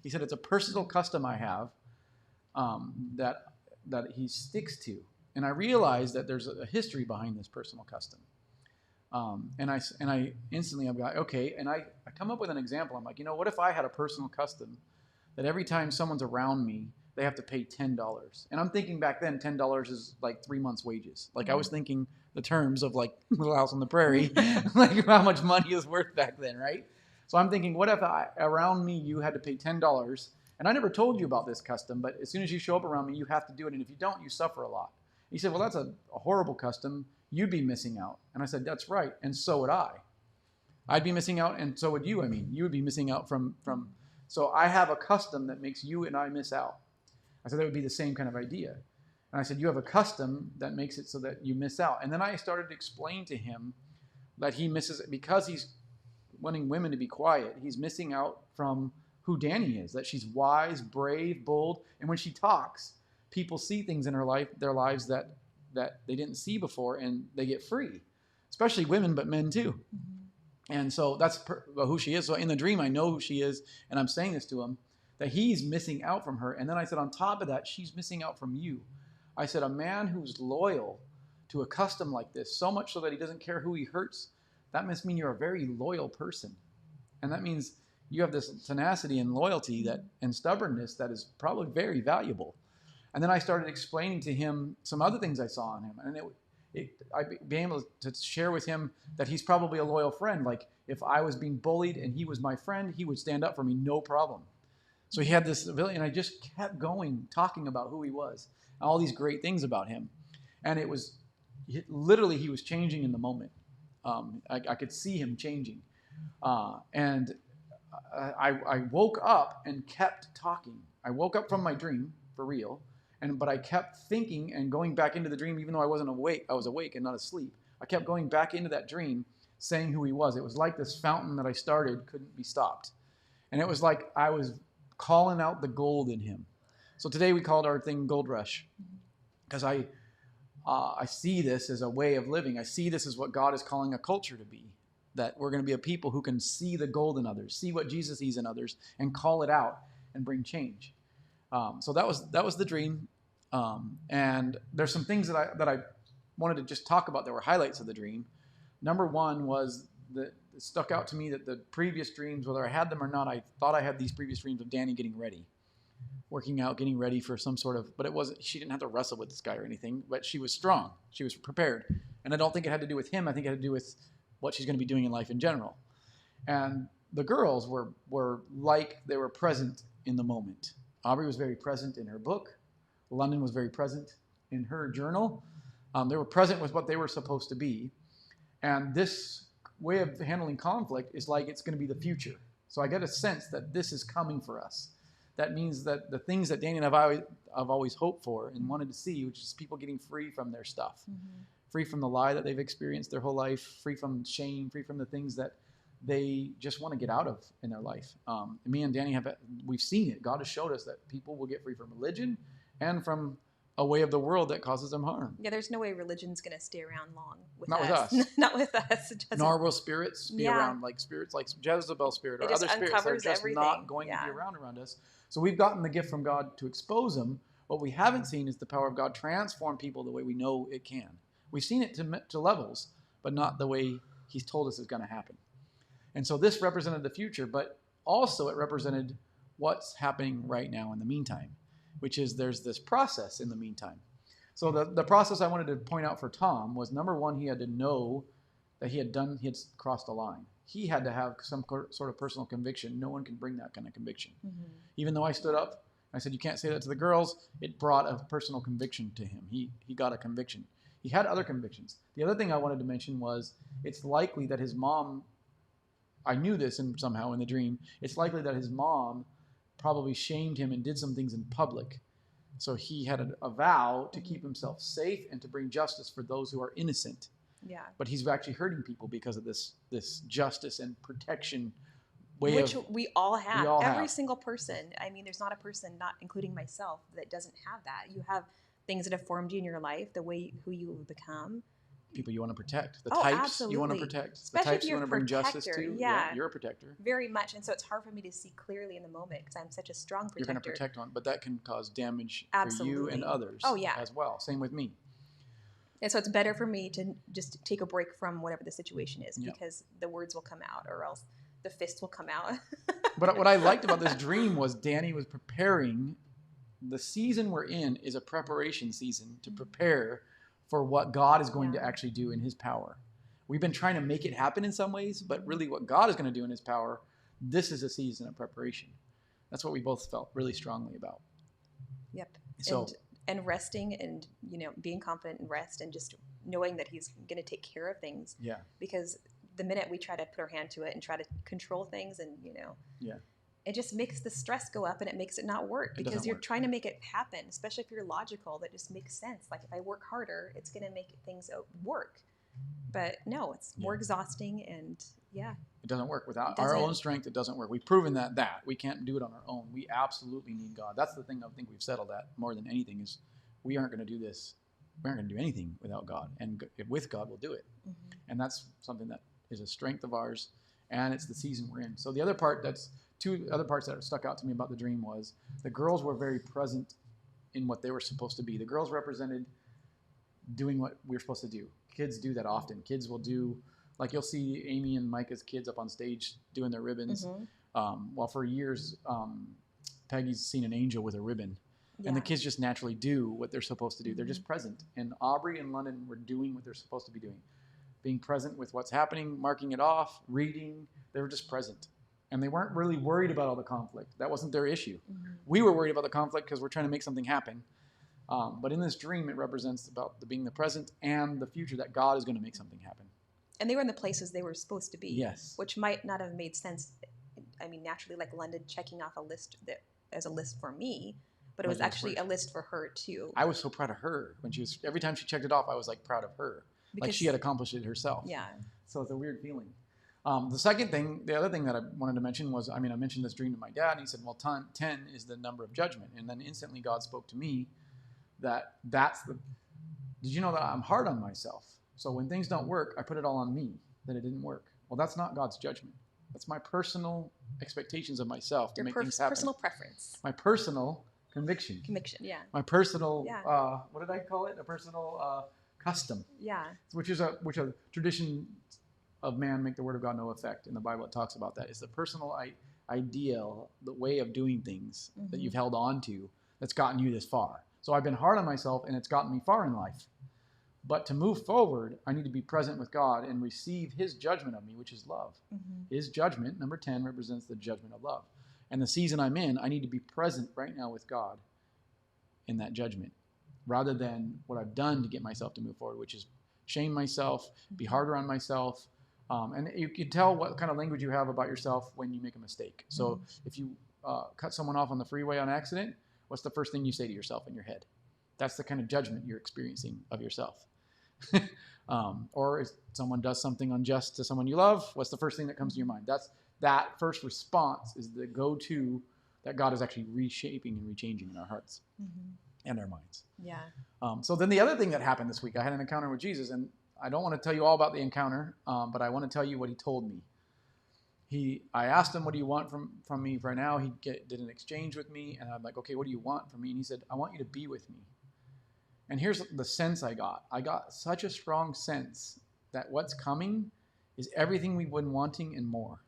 He said it's a personal custom I have that he sticks to. And I realized that there's a history behind this personal custom. And I instantly, I'm like, okay. And I come up with an example. I'm like, what if I had a personal custom that every time someone's around me, they have to pay $10. And I'm thinking back then, $10 is like 3 months' wages. Like I was thinking the terms of like Little House on the Prairie, like how much money is worth back then, right? So I'm thinking, what if around me you had to pay $10? And I never told you about this custom, but as soon as you show up around me, you have to do it. And if you don't, you suffer a lot. He said, well, that's a horrible custom. You'd be missing out. And I said, that's right. And so would I. I'd be missing out, and so would you. I mean, you would be missing out from. So I have a custom that makes you and I miss out. I said that would be the same kind of idea. And I said, you have a custom that makes it so that you miss out. And then I started to explain to him that he misses it because he's wanting women to be quiet. He's missing out from who Danny is, that she's wise, brave, bold. And when she talks, people see things in their lives that they didn't see before, and they get free, especially women, but men too. Mm-hmm. And so that's who she is. So in the dream, I know who she is, and I'm saying this to him, that he's missing out from her. And then I said, on top of that, she's missing out from you. I said, a man who's loyal to a custom like this, so much so that he doesn't care who he hurts, that must mean you're a very loyal person. And that means you have this tenacity and loyalty and stubbornness that is probably very valuable. And then I started explaining to him some other things I saw in him. And I'd be able to share with him that he's probably a loyal friend. Like if I was being bullied and he was my friend, he would stand up for me, no problem. So he had this ability, and I just kept going, talking about who he was, all these great things about him. And it was literally, he was changing in the moment. I could see him changing. And I woke up and kept talking. I woke up from my dream, for real, but I kept thinking and going back into the dream, even though I wasn't awake. I was awake and not asleep. I kept going back into that dream, saying who he was. It was like this fountain that I started couldn't be stopped. And it was like I was calling out the gold in him. So today we called our thing Gold Rush, because I see this as a way of living. I see this as what God is calling a culture to be, that we're going to be a people who can see the gold in others, see what Jesus sees in others, and call it out and bring change. So that was the dream. And there's some things that I wanted to just talk about that were highlights of the dream. Number one was the it stuck out to me that the previous dreams, whether I had them or not, I thought I had these previous dreams of Danny getting ready, working out, getting ready for some sort of, but it wasn't, she didn't have to wrestle with this guy or anything, but she was strong. She was prepared. And I don't think it had to do with him. I think it had to do with what she's going to be doing in life in general. And the girls were like they were present in the moment. Aubrey was very present in her book. London was very present in her journal. They were present with what they were supposed to be. And this way of handling conflict is like it's going to be the future. So I get a sense that this is coming for us. That means that the things that Danny and I've always hoped for and wanted to see, which is people getting free from their stuff, free from the lie that they've experienced their whole life, free from shame, free from the things that they just want to get out of in their life. Me and Danny we've seen it. God has showed us that people will get free from religion and from a way of the world that causes them harm. Yeah, there's no way religion's going to stay around long with Not us. with us. Not with us. It doesn't. Nor will spirits be around, like spirits like Jezebel spirit or It just other spirits that are uncovers just everything. not going to be around us. So we've gotten the gift from God to expose them. What we haven't seen is the power of God transform people the way we know it can. We've seen it to levels, but not the way He's told us is going to happen. And so this represented the future, but also it represented what's happening right now in the meantime, which is there's this process in the meantime. So the process I wanted to point out for Tom was, number one, he had to know that he had crossed a line. He had to have some sort of personal conviction. No one can bring that kind of conviction. Even though I stood up, I said, you can't say that to the girls, it brought a personal conviction to him. He got a conviction. He had other convictions. The other thing I wanted to mention was, it's likely that his mom, I knew this somehow in the dream, it's likely that his mom probably shamed him and did some things in public. So he had a vow to keep himself safe and to bring justice for those who are innocent. Yeah. But he's actually hurting people because of this justice and protection way Which of... we all have. We all Every have. single person. I mean, there's not a person, not including myself, that doesn't have that. You have things that have formed you in your life, the way who you will become. People you want to protect, the Oh, types you want to absolutely. protect, Especially the types if you you're want a to bring justice protector, to. yeah. You're a protector. Very much. And so it's hard for me to see clearly in the moment because I'm such a strong protector. You're going to protect one, but that can cause damage for you Absolutely. and others Oh, yeah. as well. Same with me. And so it's better for me to just take a break from whatever the situation is Yeah. because the words will come out or else the fist will come out. But what I liked about this dream was Danny was preparing. The season we're in is a preparation season to prepare for what God is going to Yeah. actually do in His power. We've been trying to make it happen in some ways, but really what God is going to do in His power, this is a season of preparation. That's what we both felt really strongly about. Yep. So And resting and, being confident and rest and just knowing that He's going to take care of things. yeah, Because the minute we try to put our hand to it and try to control things and, yeah, it just makes the stress go up and it makes it not work It because doesn't you're work. trying to make it happen, especially if you're logical. That just makes sense. Like if I work harder, it's going to make things work. But no, it's more exhausting and it doesn't work without It our doesn't. own strength. It doesn't work. We've proven that we can't do it on our own. We absolutely need God. That's the thing I think we've settled at more than anything is we aren't going to do this. We aren't going to do anything without God, and with God we'll do it. And that's something that is a strength of ours, and it's the season we're in. So the other part two other parts that stuck out to me about the dream was the girls were very present in what they were supposed to be. The girls represented doing what we're supposed to do. Kids do that often. Kids will do, like you'll see Amy and Micah's kids up on stage doing their ribbons. Well, for years, Peggy's seen an angel with a ribbon. And the kids just naturally do what they're supposed to do. They're just present. And Aubrey and London were doing what they're supposed to be doing. Being present with what's happening, marking it off, reading. They were just present. And they weren't really worried about all the conflict. That wasn't their issue. We were worried about the conflict because we're trying to make something happen. But in this dream, it represents about being the present and the future that God is going to make something happen. And they were in the places they were supposed to be. Yes. Which might not have made sense. I mean, naturally, like London checking off a list as a list for me, but it was actually a list for her too. I was so proud of her when every time she checked it off, I was like proud of her. Like she had accomplished it herself. Yeah. So it's a weird feeling. The other thing that I wanted to mention was, I mentioned this dream to my dad, and he said, well, 10 is the number of judgment. And then instantly God spoke to me did you know that I'm hard on myself? So when things don't work, I put it all on me, that it didn't work. Well, that's not God's judgment. That's my personal expectations of myself to Your make things happen. personal preference. My personal conviction. Conviction, yeah. My personal, Yeah. what did I call it? A personal custom. Yeah. Which a tradition of man make the word of God no effect. In the Bible, it talks about that. It's the personal ideal, the way of doing things that you've held on to that's gotten you this far. So I've been hard on myself, and it's gotten me far in life. But to move forward, I need to be present with God and receive his judgment of me, which is love. His judgment, number 10, represents the judgment of love. And the season I'm in, I need to be present right now with God in that judgment, rather than what I've done to get myself to move forward, which is shame myself, be harder on myself. And you can tell what kind of language you have about yourself when you make a mistake. So if you cut someone off on the freeway on accident, what's the first thing you say to yourself in your head? That's the kind of judgment you're experiencing of yourself. Or if someone does something unjust to someone you love, what's the first thing that comes to your mind? That first response is the go-to that God is actually reshaping and rechanging in our hearts and our minds. Yeah. So then the other thing that happened this week, I had an encounter with Jesus, and I don't want to tell you all about the encounter, but I want to tell you what he told me. I asked him, what do you want from me right now? He did an exchange with me, and I'm like, okay, what do you want from me? And he said, I want you to be with me. And here's the sense I got. I got such a strong sense that what's coming is everything we've been wanting and more.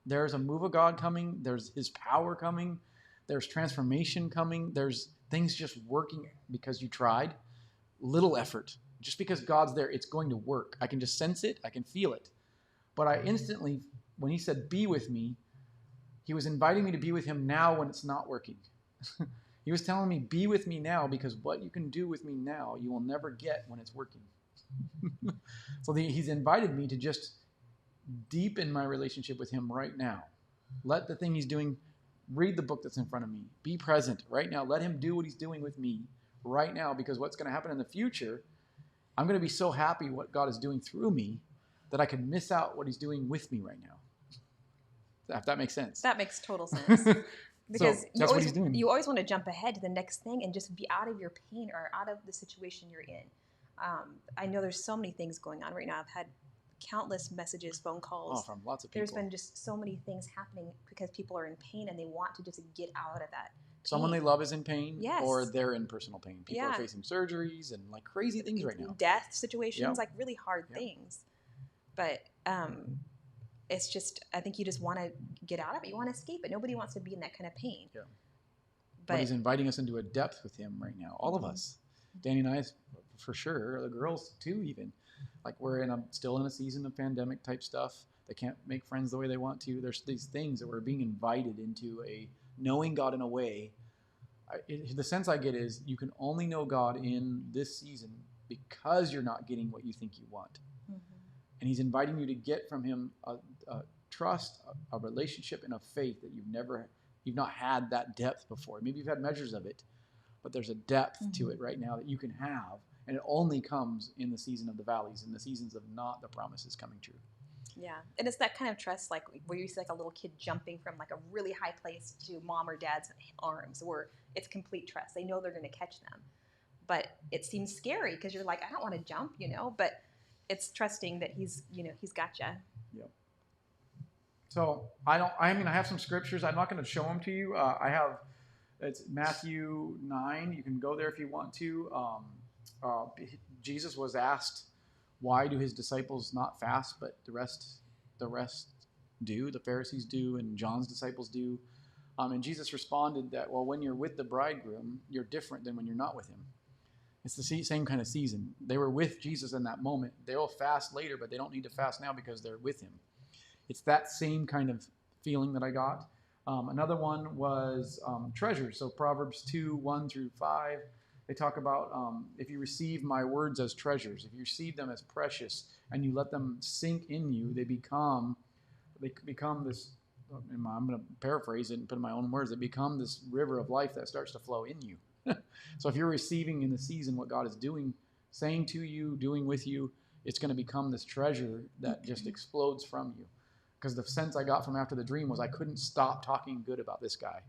There's a move of God coming. There's his power coming. There's transformation coming. There's things just working because you tried. Little effort. Just because God's there, it's going to work. I can just sense it. I can feel it. But I instantly, when he said, be with me, he was inviting me to be with him now when it's not working. He was telling me, be with me now, because what you can do with me now, you will never get when it's working. So he's invited me to just deepen my relationship with him right now. Let the thing he's doing, read the book that's in front of me. Be present right now. Let him do what he's doing with me right now, because what's going to happen in the future, I'm going to be so happy what God is doing through me that I can miss out what he's doing with me right now. If that makes sense. That makes total sense. Because So that's what he's doing. You always want to jump ahead to the next thing and just be out of your pain or out of the situation you're in. I know there's so many things going on right now. I've had countless messages, phone calls. From lots of people. There's been just so many things happening because people are in pain and they want to just get out of that pain. Someone they love is in pain, Yes. or they're in personal pain. People are Yeah. facing surgeries and like crazy things right now. Death situations, Yep. like really hard Yep. things. But it's just, I think you just want to get out of it. You want to escape it. Nobody wants to be in that kind of pain. Yeah. But he's inviting us into a depth with him right now. All of us. Danny and I, for sure. The girls too, even. Like we're still in a season of pandemic type stuff. They can't make friends the way they want to. There's these things that we're being invited into a knowing God in a way. The sense I get is you can only know God in this season because you're not getting what you think you want. And he's inviting you to get from him a trust, a relationship, and a faith that you've not had that depth before. Maybe you've had measures of it, but there's a depth to it right now that you can have, and it only comes in the season of the valleys, in the seasons of not the promises coming true. yeah, and it's that kind of trust, like where you see like a little kid jumping from like a really high place to mom or dad's arms, where it's complete trust. They know they're going to catch them, but it seems scary because you're like, I don't want to jump, but it's trusting that he's got you. Yep. So I have some scriptures. I'm not going to show them to you. It's Matthew 9. You can go there if you want to. Jesus was asked, why do his disciples not fast, but the rest do? The Pharisees do, and John's disciples do. And Jesus responded that, well, when you're with the bridegroom, you're different than when you're not with him. It's the same kind of season. They were with Jesus in that moment. They'll fast later, but they don't need to fast now because they're with him. It's that same kind of feeling that I got. Another one was treasures. So Proverbs 2:1-5, they talk about if you receive my words as treasures, if you receive them as precious, and you let them sink in you, they become this. I'm going to paraphrase it and put in my own words. They become this river of life that starts to flow in you. So if you're receiving in the season what God is doing, saying to you, doing with you, it's going to become this treasure that just explodes from you. Because the sense I got from after the dream was I couldn't stop talking good about this guy.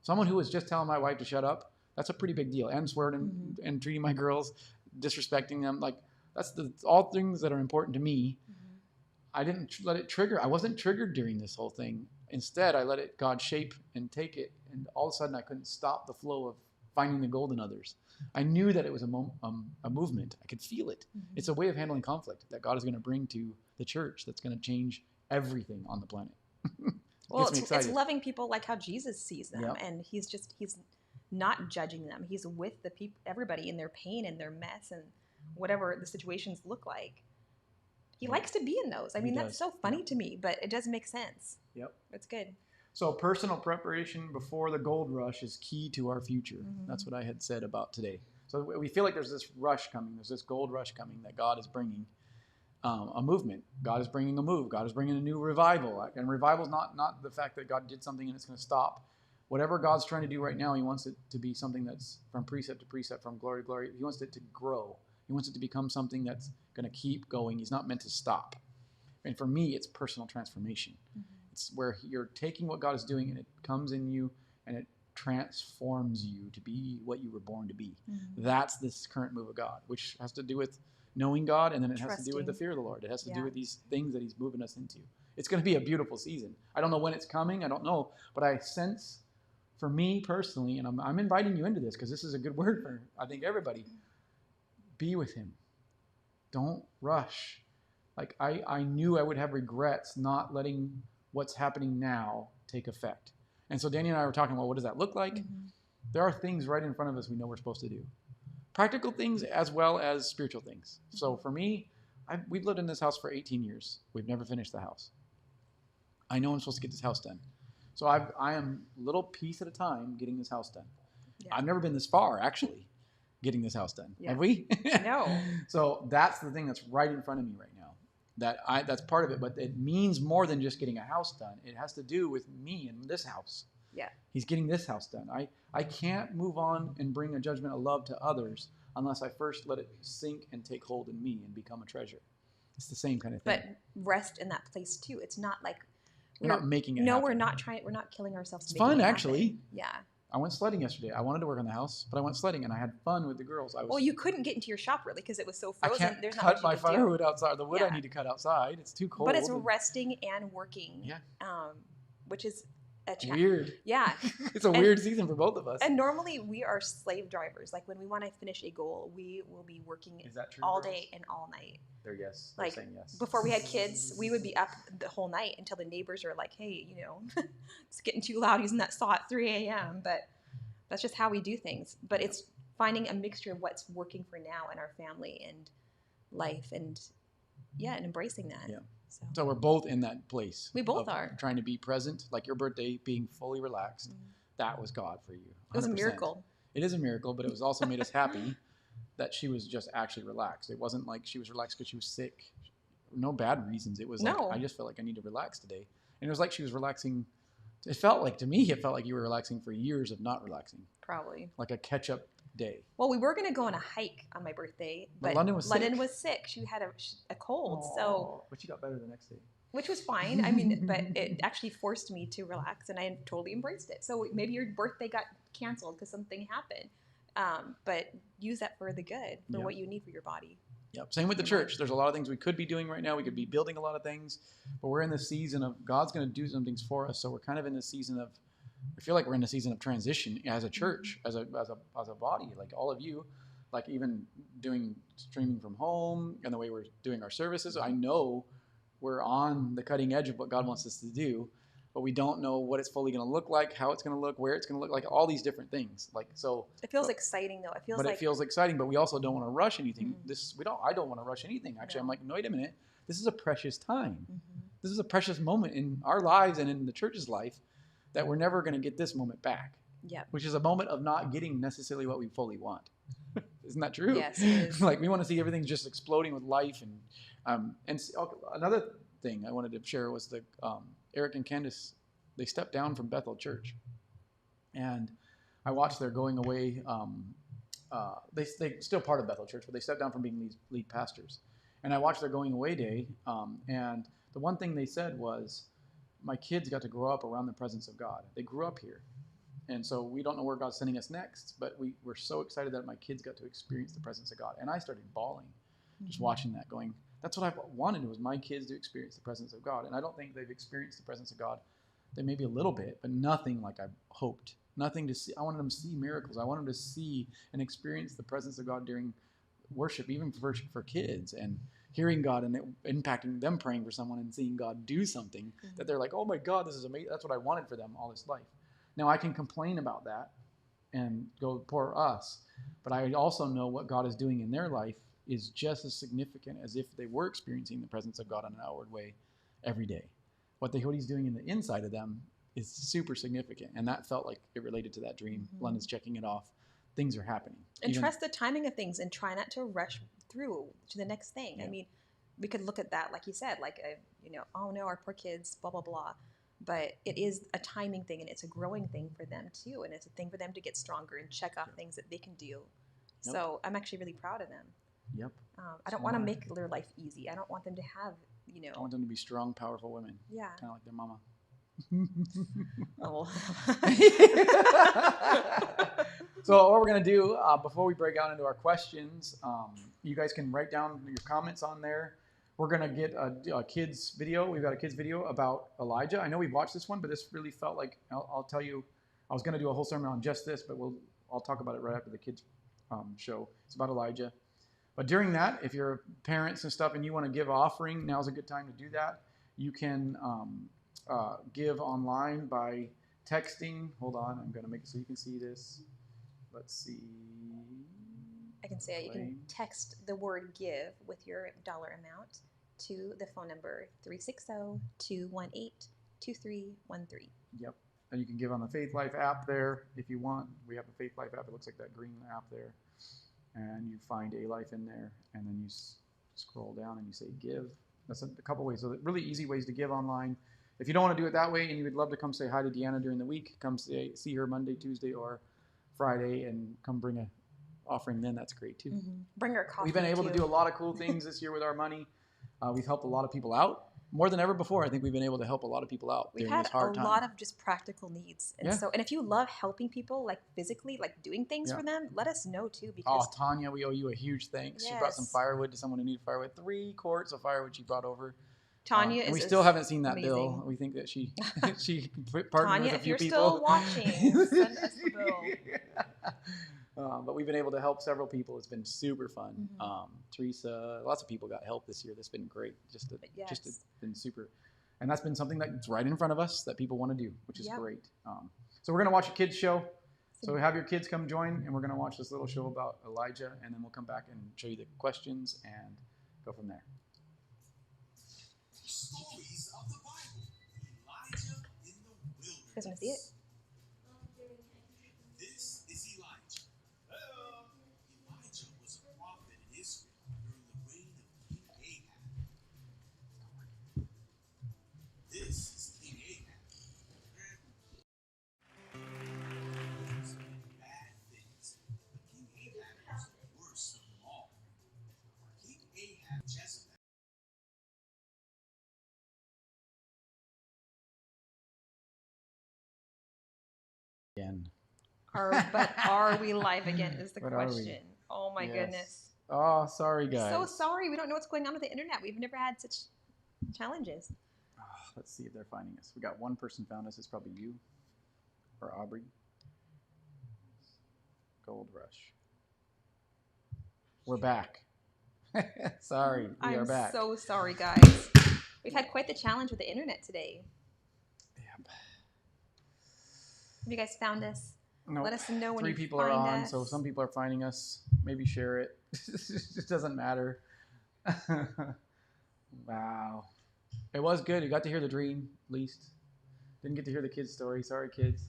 Someone who was just telling my wife to shut up, that's a pretty big deal. And swearing and treating my girls, disrespecting them. Like, that's all things that are important to me. I didn't let it trigger. I wasn't triggered during this whole thing. Instead, I let God shape and take it. And all of a sudden, I couldn't stop the flow of finding the gold in others. I knew that it was a movement. I could feel it. Mm-hmm. It's a way of handling conflict that God is going to bring to the church that's going to change everything on the planet. Well, Gets me it's excited. loving people like how Jesus sees them, Yep. and he's not judging them. He's with the people, everybody in their pain and their mess and whatever the situations look like. He likes to be in those. I He mean, does. that's so funny Yep. to me, but it does make sense. Yep. It's good. So personal preparation before the gold rush is key to our future. Mhm. That's what I had said about today. So we feel like there's this rush coming. There's this gold rush coming that God is bringing a movement. God is bringing a move. God is bringing a new revival. And revival is not the fact that God did something and it's going to stop. Whatever God's trying to do right now, he wants it to be something that's from precept to precept, from glory to glory. He wants it to grow. He wants it to become something that's going to keep going. He's not meant to stop. And for me, it's personal transformation. It's where you're taking what God is doing and it comes in you and it transforms you to be what you were born to be. That's this current move of God, which has to do with knowing God, and then it has to do with the Trusting. fear of the Lord. It has to do Yeah. with these things that he's moving us into. It's going to be a beautiful season. I don't know when it's coming. I don't know. But I sense, for me personally, and I'm inviting you into this because this is a good word for, I think, everybody, be with him. Don't rush. Like I knew I would have regrets not letting what's happening now take effect. And so Danny and I were talking about what does that look like? There are things right in front of us we know we're supposed to do. Practical things as well as spiritual things. So for me, we've lived in this house for 18 years. We've never finished the house. I know I'm supposed to get this house done. So I am little piece at a time getting this house done. Yeah. I've never been this far, actually, getting this house done. Yeah. Have we? No. So that's the thing that's right in front of me right now. That's part of it, but it means more than just getting a house done. It has to do with me and this house. Yeah. He's getting this house done. I can't move on and bring a judgment of love to others unless I first let it sink and take hold in me and become a treasure. It's the same kind of thing. But rest in that place too. It's not like we're not making it No, happen. we're not trying. We're not killing ourselves. It's making fun, it happen. actually. Yeah. I went sledding yesterday. I wanted to work on the house, but I went sledding and I had fun with the girls. Well, you couldn't get into your shop really because it was so I frozen. can't There's not cut much my you could do. firewood outside. The wood I Yeah. need to cut outside. It's too cold. But it's and resting and working. Yeah. Which is a challenge. weird. Yeah. It's a And- weird season for both of us. And normally we are slave drivers. Like when we want to finish a goal, we will be working Is that true? all girls? day and all night. They're yes. Like, They're saying yes. Before we had kids, we would be up the whole night until the neighbors are like, hey, it's getting too loud using that saw at 3 a.m. But that's just how we do things. But it's finding a mixture of what's working for now in our family and life and embracing that. Yeah. So So we're both in that place. We both of are. trying to be present, like your birthday, being fully relaxed. Mhm. That was God for you. it was a 100%. miracle. It is a miracle, but it was also made us happy that she was just actually relaxed. It wasn't like she was relaxed because she was sick. No bad reasons. It was No. like, I just felt like I need to relax today. And it was like she was relaxing. To me, it felt like you were relaxing for years of not relaxing, Probably. like a catch-up day. Well, we were going to go on a hike on my birthday, But but London was sick. was sick. She had a cold, so Aw, but she got better the next day. which was fine. I mean, but it actually forced me to relax, and I totally embraced it. So maybe your birthday got canceled because something happened, but use that for the good, for Yeah. what you need for your body. Yep. Same with the church. There's a lot of things we could be doing right now. We could be building a lot of things, but we're in this season of God's going to do some things for us. So we're kind of in this season of, I feel like we're in a season of transition as a church, as a body, like all of you, like even doing streaming from home and the way we're doing our services. I know we're on the cutting edge of what God wants us to do, but we don't know what it's fully going to look like, how it's going to look, where it's going to look, like all these different things. Like, so, It feels exciting though. It feels but like it feels exciting, but we also don't want to rush anything. Mhm. I don't want to rush anything. Actually, No. I'm like, no, wait a minute. This is a precious time. Mhm. This is a precious moment in our lives and in the church's life that we're never going to get this moment back, Yep. which is a moment of not getting necessarily what we fully want. Isn't that true? Yes, it is. Like we want to see everything just exploding with life. Another thing I wanted to share was the Eric and Candace, they stepped down from Bethel Church. And I watched their going away. They still part of Bethel Church, but they stepped down from being lead pastors. And I watched their going away day. And the one thing they said was, my kids got to grow up around the presence of God. They grew up here. And so we don't know where God's sending us next, but we're so excited that my kids got to experience the presence of God. And I started bawling just watching that, going, that's what I wanted, was my kids to experience the presence of God. And I don't think they've experienced the presence of God. They maybe a little bit, but nothing like I hoped Nothing to see. I wanted them to see miracles. I wanted them to see and experience the presence of God during worship, even for kids, and hearing God and it impacting them, praying for someone and seeing God do something that they're like, oh my God, this is amazing. That's what I wanted for them all this life. Now I can complain about that and go, poor us. But I also know what God is doing in their life is just as significant as if they were experiencing the presence of God in an outward way every day. What he's doing in the inside of them is super significant. And that felt like it related to that dream. London's checking it off. Things are happening. And trust the timing of things and try not to rush through to the next thing. Yeah. I mean, we could look at that, like you said, like, oh no, our poor kids, blah, blah, blah. But it is a timing thing and it's a growing thing for them too. And it's a thing for them to get stronger and check off things that they can do. Yep. So I'm actually really proud of them. Yep. I don't want to make their life easy. I don't want them to have, I want them to be strong, powerful women. Yeah. Kind of like their mama. Oh. So what we're going to do before we break out into our questions, you guys can write down your comments on there. We're going to get a kids video. We've got a kids video about Elijah. I know we've watched this one, but this really felt like, I'll tell you, I was going to do a whole sermon on just this, but I'll talk about it right after the kids show. It's about Elijah. But during that, if you're parents and stuff and you want to give offering, now's a good time to do that. You can give online by texting. Hold on, I'm going to make it so you can see this. Let's see. I can say it. You can text the word give with your dollar amount to the phone number 360-218-2313. Yep. And you can give on the Faith Life app there if you want. We have the Faith Life app. It looks like that green app there. And you find A Life in there. And then you scroll down and you say give. That's a couple ways. So really easy ways to give online. If you don't want to do it that way and you would love to come say hi to Deanna during the week, come see her Monday, Tuesday, or Friday and come bring a offering then, that's great too. Bring her coffee. We've been able to do a lot of cool things this year with our money. We've helped a lot of people out. More than ever before, I think we've been able to help a lot of people out We've during had this hard a time. lot of just practical needs. And and if you love helping people, like physically, like doing things for them, let us know too. Because Tanya, we owe you a huge thanks. She brought some firewood to someone who needed firewood. 3 quarts of firewould she brought over. Tanya and we is still haven't seen that amazing. bill. We think that she partnered Tanya, with a if few you're people. still watching, send us the bill. But we've been able to help several people. It's been super fun. Teresa, lots of people got help this year. That's been great. Just been super. And that's been something that's right in front of us that people want to do, which is great. So we're going to watch a kids show. So have your kids come join, and we're going to watch this little show about Elijah, and then we'll come back and show you the questions and go from there. Stories of the Bible. Elijah in the wilderness. You guys want to see it? This is Elijah. Elijah was a prophet in Israel during the reign of King Ahab. This is King Ahab. Bad things. King Ahab was the worst of them all. King Ahab, Jezebel. Again. Are we live again is the But are we? question. Oh my goodness. Oh, sorry, guys. So sorry. We don't know what's going on with the internet. We've never had such challenges. Let's see if they're finding us. We got one person found us. It's probably you or Aubrey. Gold Rush. We're back. Sorry, we are back. I'm so sorry, guys. We've had quite the challenge with the internet today. Yep. Have you guys found us? Nope. Let us know when 3 you people find are on, us. so some people are finding us. Maybe share it. It doesn't matter. Wow. It was good. You got to hear the dream, at least. Didn't get to hear the kids' story. Sorry, kids.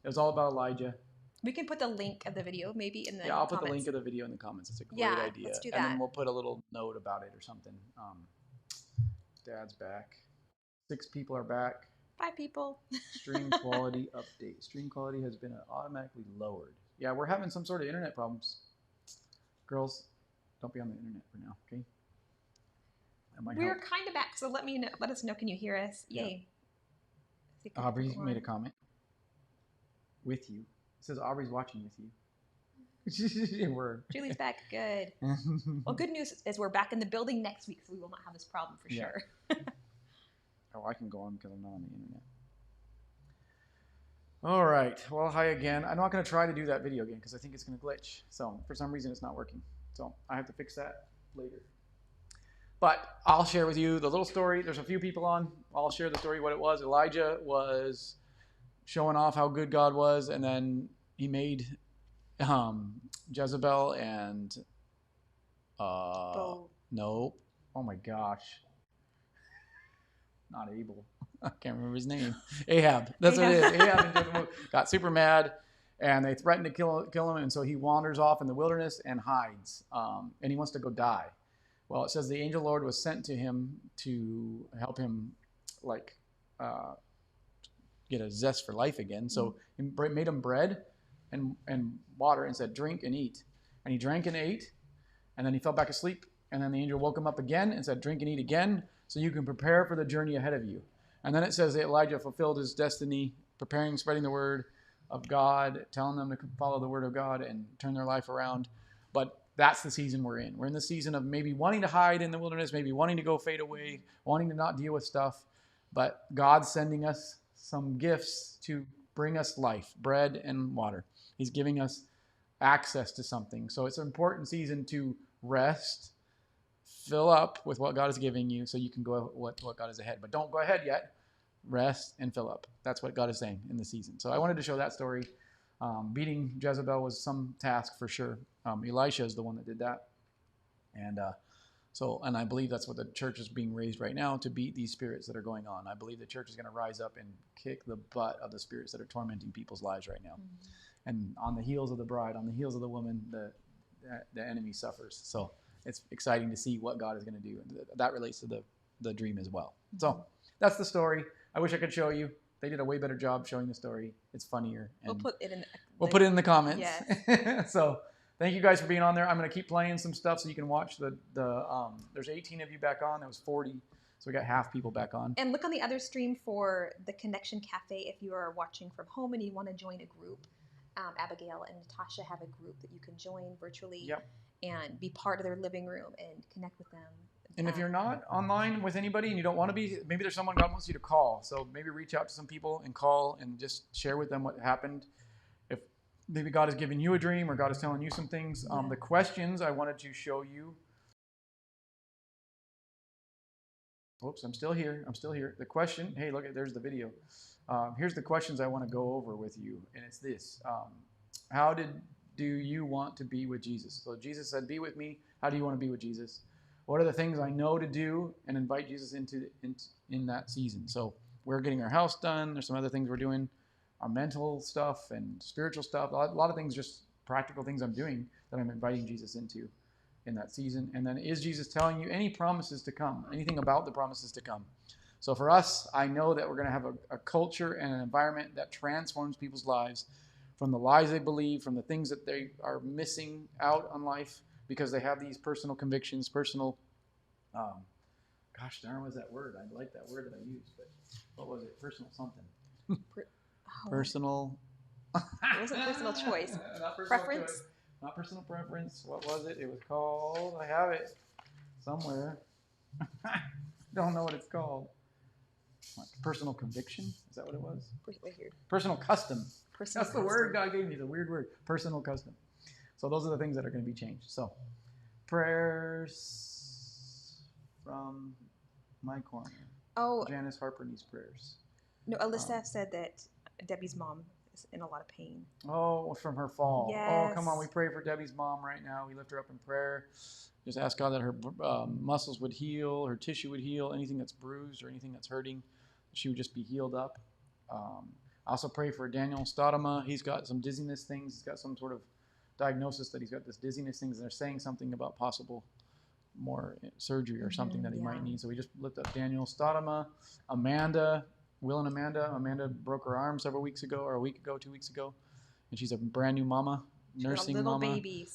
It was all about Elijah. We can put the link of the video maybe in the I'll comments. put the link of the video in the comments. It's a great Yeah, idea. let's do And then that. we'll put a little note about it or something. Dad's back. 6 people are back. 5 people. Stream quality update. Stream quality has been automatically lowered. Yeah, we're having some sort of internet problems. Girls, don't be on the internet for now, okay? That might We're help. kind of back, so let us know. Can you hear us? Yay. Aubrey made a comment. With you. It says Aubrey's watching with you. We're Julie's back. Good. Well, good news is we're back in the building next week, so we will not have this problem for Yeah. sure. Oh, I can go on because I'm not on the internet. All right. Well, hi again. I'm not going to try to do that video again because I think it's going to glitch. So for some reason, it's not working. So I have to fix that later. But I'll share with you the little story. There's a few people on. I'll share the story, what it was. Elijah was showing off how good God was, and then he made Jezebel and nope. Oh my gosh. Not Abel. I can't remember his name. Ahab. That's what it is. Ahab and Jezebel got super mad, and they threatened to kill him, and so he wanders off in the wilderness and hides, and he wants to go die. Well, it says the angel Lord was sent to him to help him, get a zest for life again. So he made him bread and water and said, drink and eat. And he drank and ate, and then he fell back asleep. And then the angel woke him up again and said, drink and eat again, so you can prepare for the journey ahead of you. And then it says that Elijah fulfilled his destiny, preparing, spreading the word of God, telling them to follow the word of God and turn their life around. But that's the season we're in. We're in the season of maybe wanting to hide in the wilderness, maybe wanting to go fade away, wanting to not deal with stuff. But God's sending us some gifts to bring us life, bread and water. He's giving us access to something. So it's an important season to rest, fill up with what God is giving you so you can go what God is ahead. But don't go ahead yet. Rest and fill up. That's what God is saying in the season. So I wanted to show that story. Beating Jezebel was some task for sure. Elisha is the one that did that. And I believe that's what the church is being raised right now, to beat these spirits that are going on. I believe the church is going to rise up and kick the butt of the spirits that are tormenting people's lives right now. Mm-hmm. And on the heels of the bride, on the heels of the woman, the enemy suffers. So it's exciting to see what God is going to do. And that relates to the dream as well. Mm-hmm. So that's the story. I wish I could show you. They did a way better job showing the story. It's funnier. And we'll put it in the comments. Yes. So thank you guys for being on there. I'm going to keep playing some stuff so you can watch there's 18 of you back on. There was 40. So we got half people back on. And look on the other stream for the Connection Cafe if you are watching from home and you want to join a group. Abigail and Natasha have a group that you can join virtually and be part of their living room and connect with them. And if you're not online with anybody and you don't want to be, maybe there's someone God wants you to call. So maybe reach out to some people and call and just share with them what happened. If maybe God has given you a dream or God is telling you some things. The questions I wanted to show you. Oops, I'm still here. The question, hey, look, there's the video. Here's the questions I want to go over with you. And it's this. How do you want to be with Jesus? So Jesus said, be with me. How do you want to be with Jesus? What are the things I know to do and invite Jesus in that season? So we're getting our house done. There's some other things we're doing, our mental stuff and spiritual stuff. A lot of things, just practical things I'm doing that I'm inviting Jesus into in that season. And then is Jesus telling you any promises to come, anything about the promises to come? So for us, I know that we're going to have a culture and an environment that transforms people's lives from the lies they believe, from the things that they are missing out on life, because they have these personal convictions, gosh darn, what was that word? I like that word that I used, but what was it? Personal something. Personal. It wasn't personal choice. Not personal Preference? choice. Not personal preference. What was it? It was called, I have it somewhere. Don't know what it's called. What, personal conviction? Is that what it was? Right here. Personal custom. Personal That's the word God gave me, the weird word. Personal custom. So those are the things that are going to be changed. So prayers from my corner. Oh. Janice Harper needs prayers. No, Alyssa said that Debbie's mom is in a lot of pain. Oh, from her fall. Yes. Oh, come on. We pray for Debbie's mom right now. We lift her up in prayer. Just ask God that her muscles would heal, her tissue would heal, anything that's bruised or anything that's hurting, she would just be healed up. I also pray for Daniel Stodema. He's got some dizziness things. He's got some sort of diagnosis that he's got this dizziness things, and they're saying something about possible more surgery or something that he might need. So we just lift up Daniel Stodema, Amanda, Will and Amanda. Amanda broke her arm several weeks ago, or a week ago, 2 weeks ago, and she's a brand new mama, nursing little mama, baby.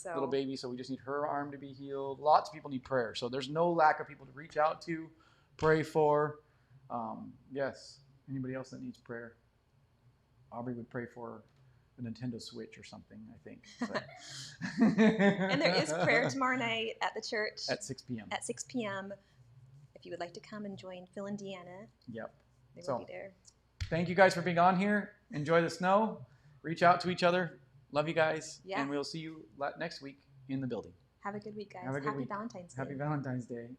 So we just need her arm to be healed. Lots of people need prayer, so there's no lack of people to reach out to, pray for. Yes, anybody else that needs prayer? Aubrey would pray for the Nintendo Switch or something, I think. So. And there is prayer tomorrow night at the church. At 6 p.m. At 6 p.m. If you would like to come and join Phil and Deanna, Yep. they will be there. thank you guys for being on here. Enjoy the snow. Reach out to each other. Love you guys. Yeah. And we'll see you next week in the building. Have a good week, guys. Have a good Happy week. Valentine's Day. Happy Valentine's Day.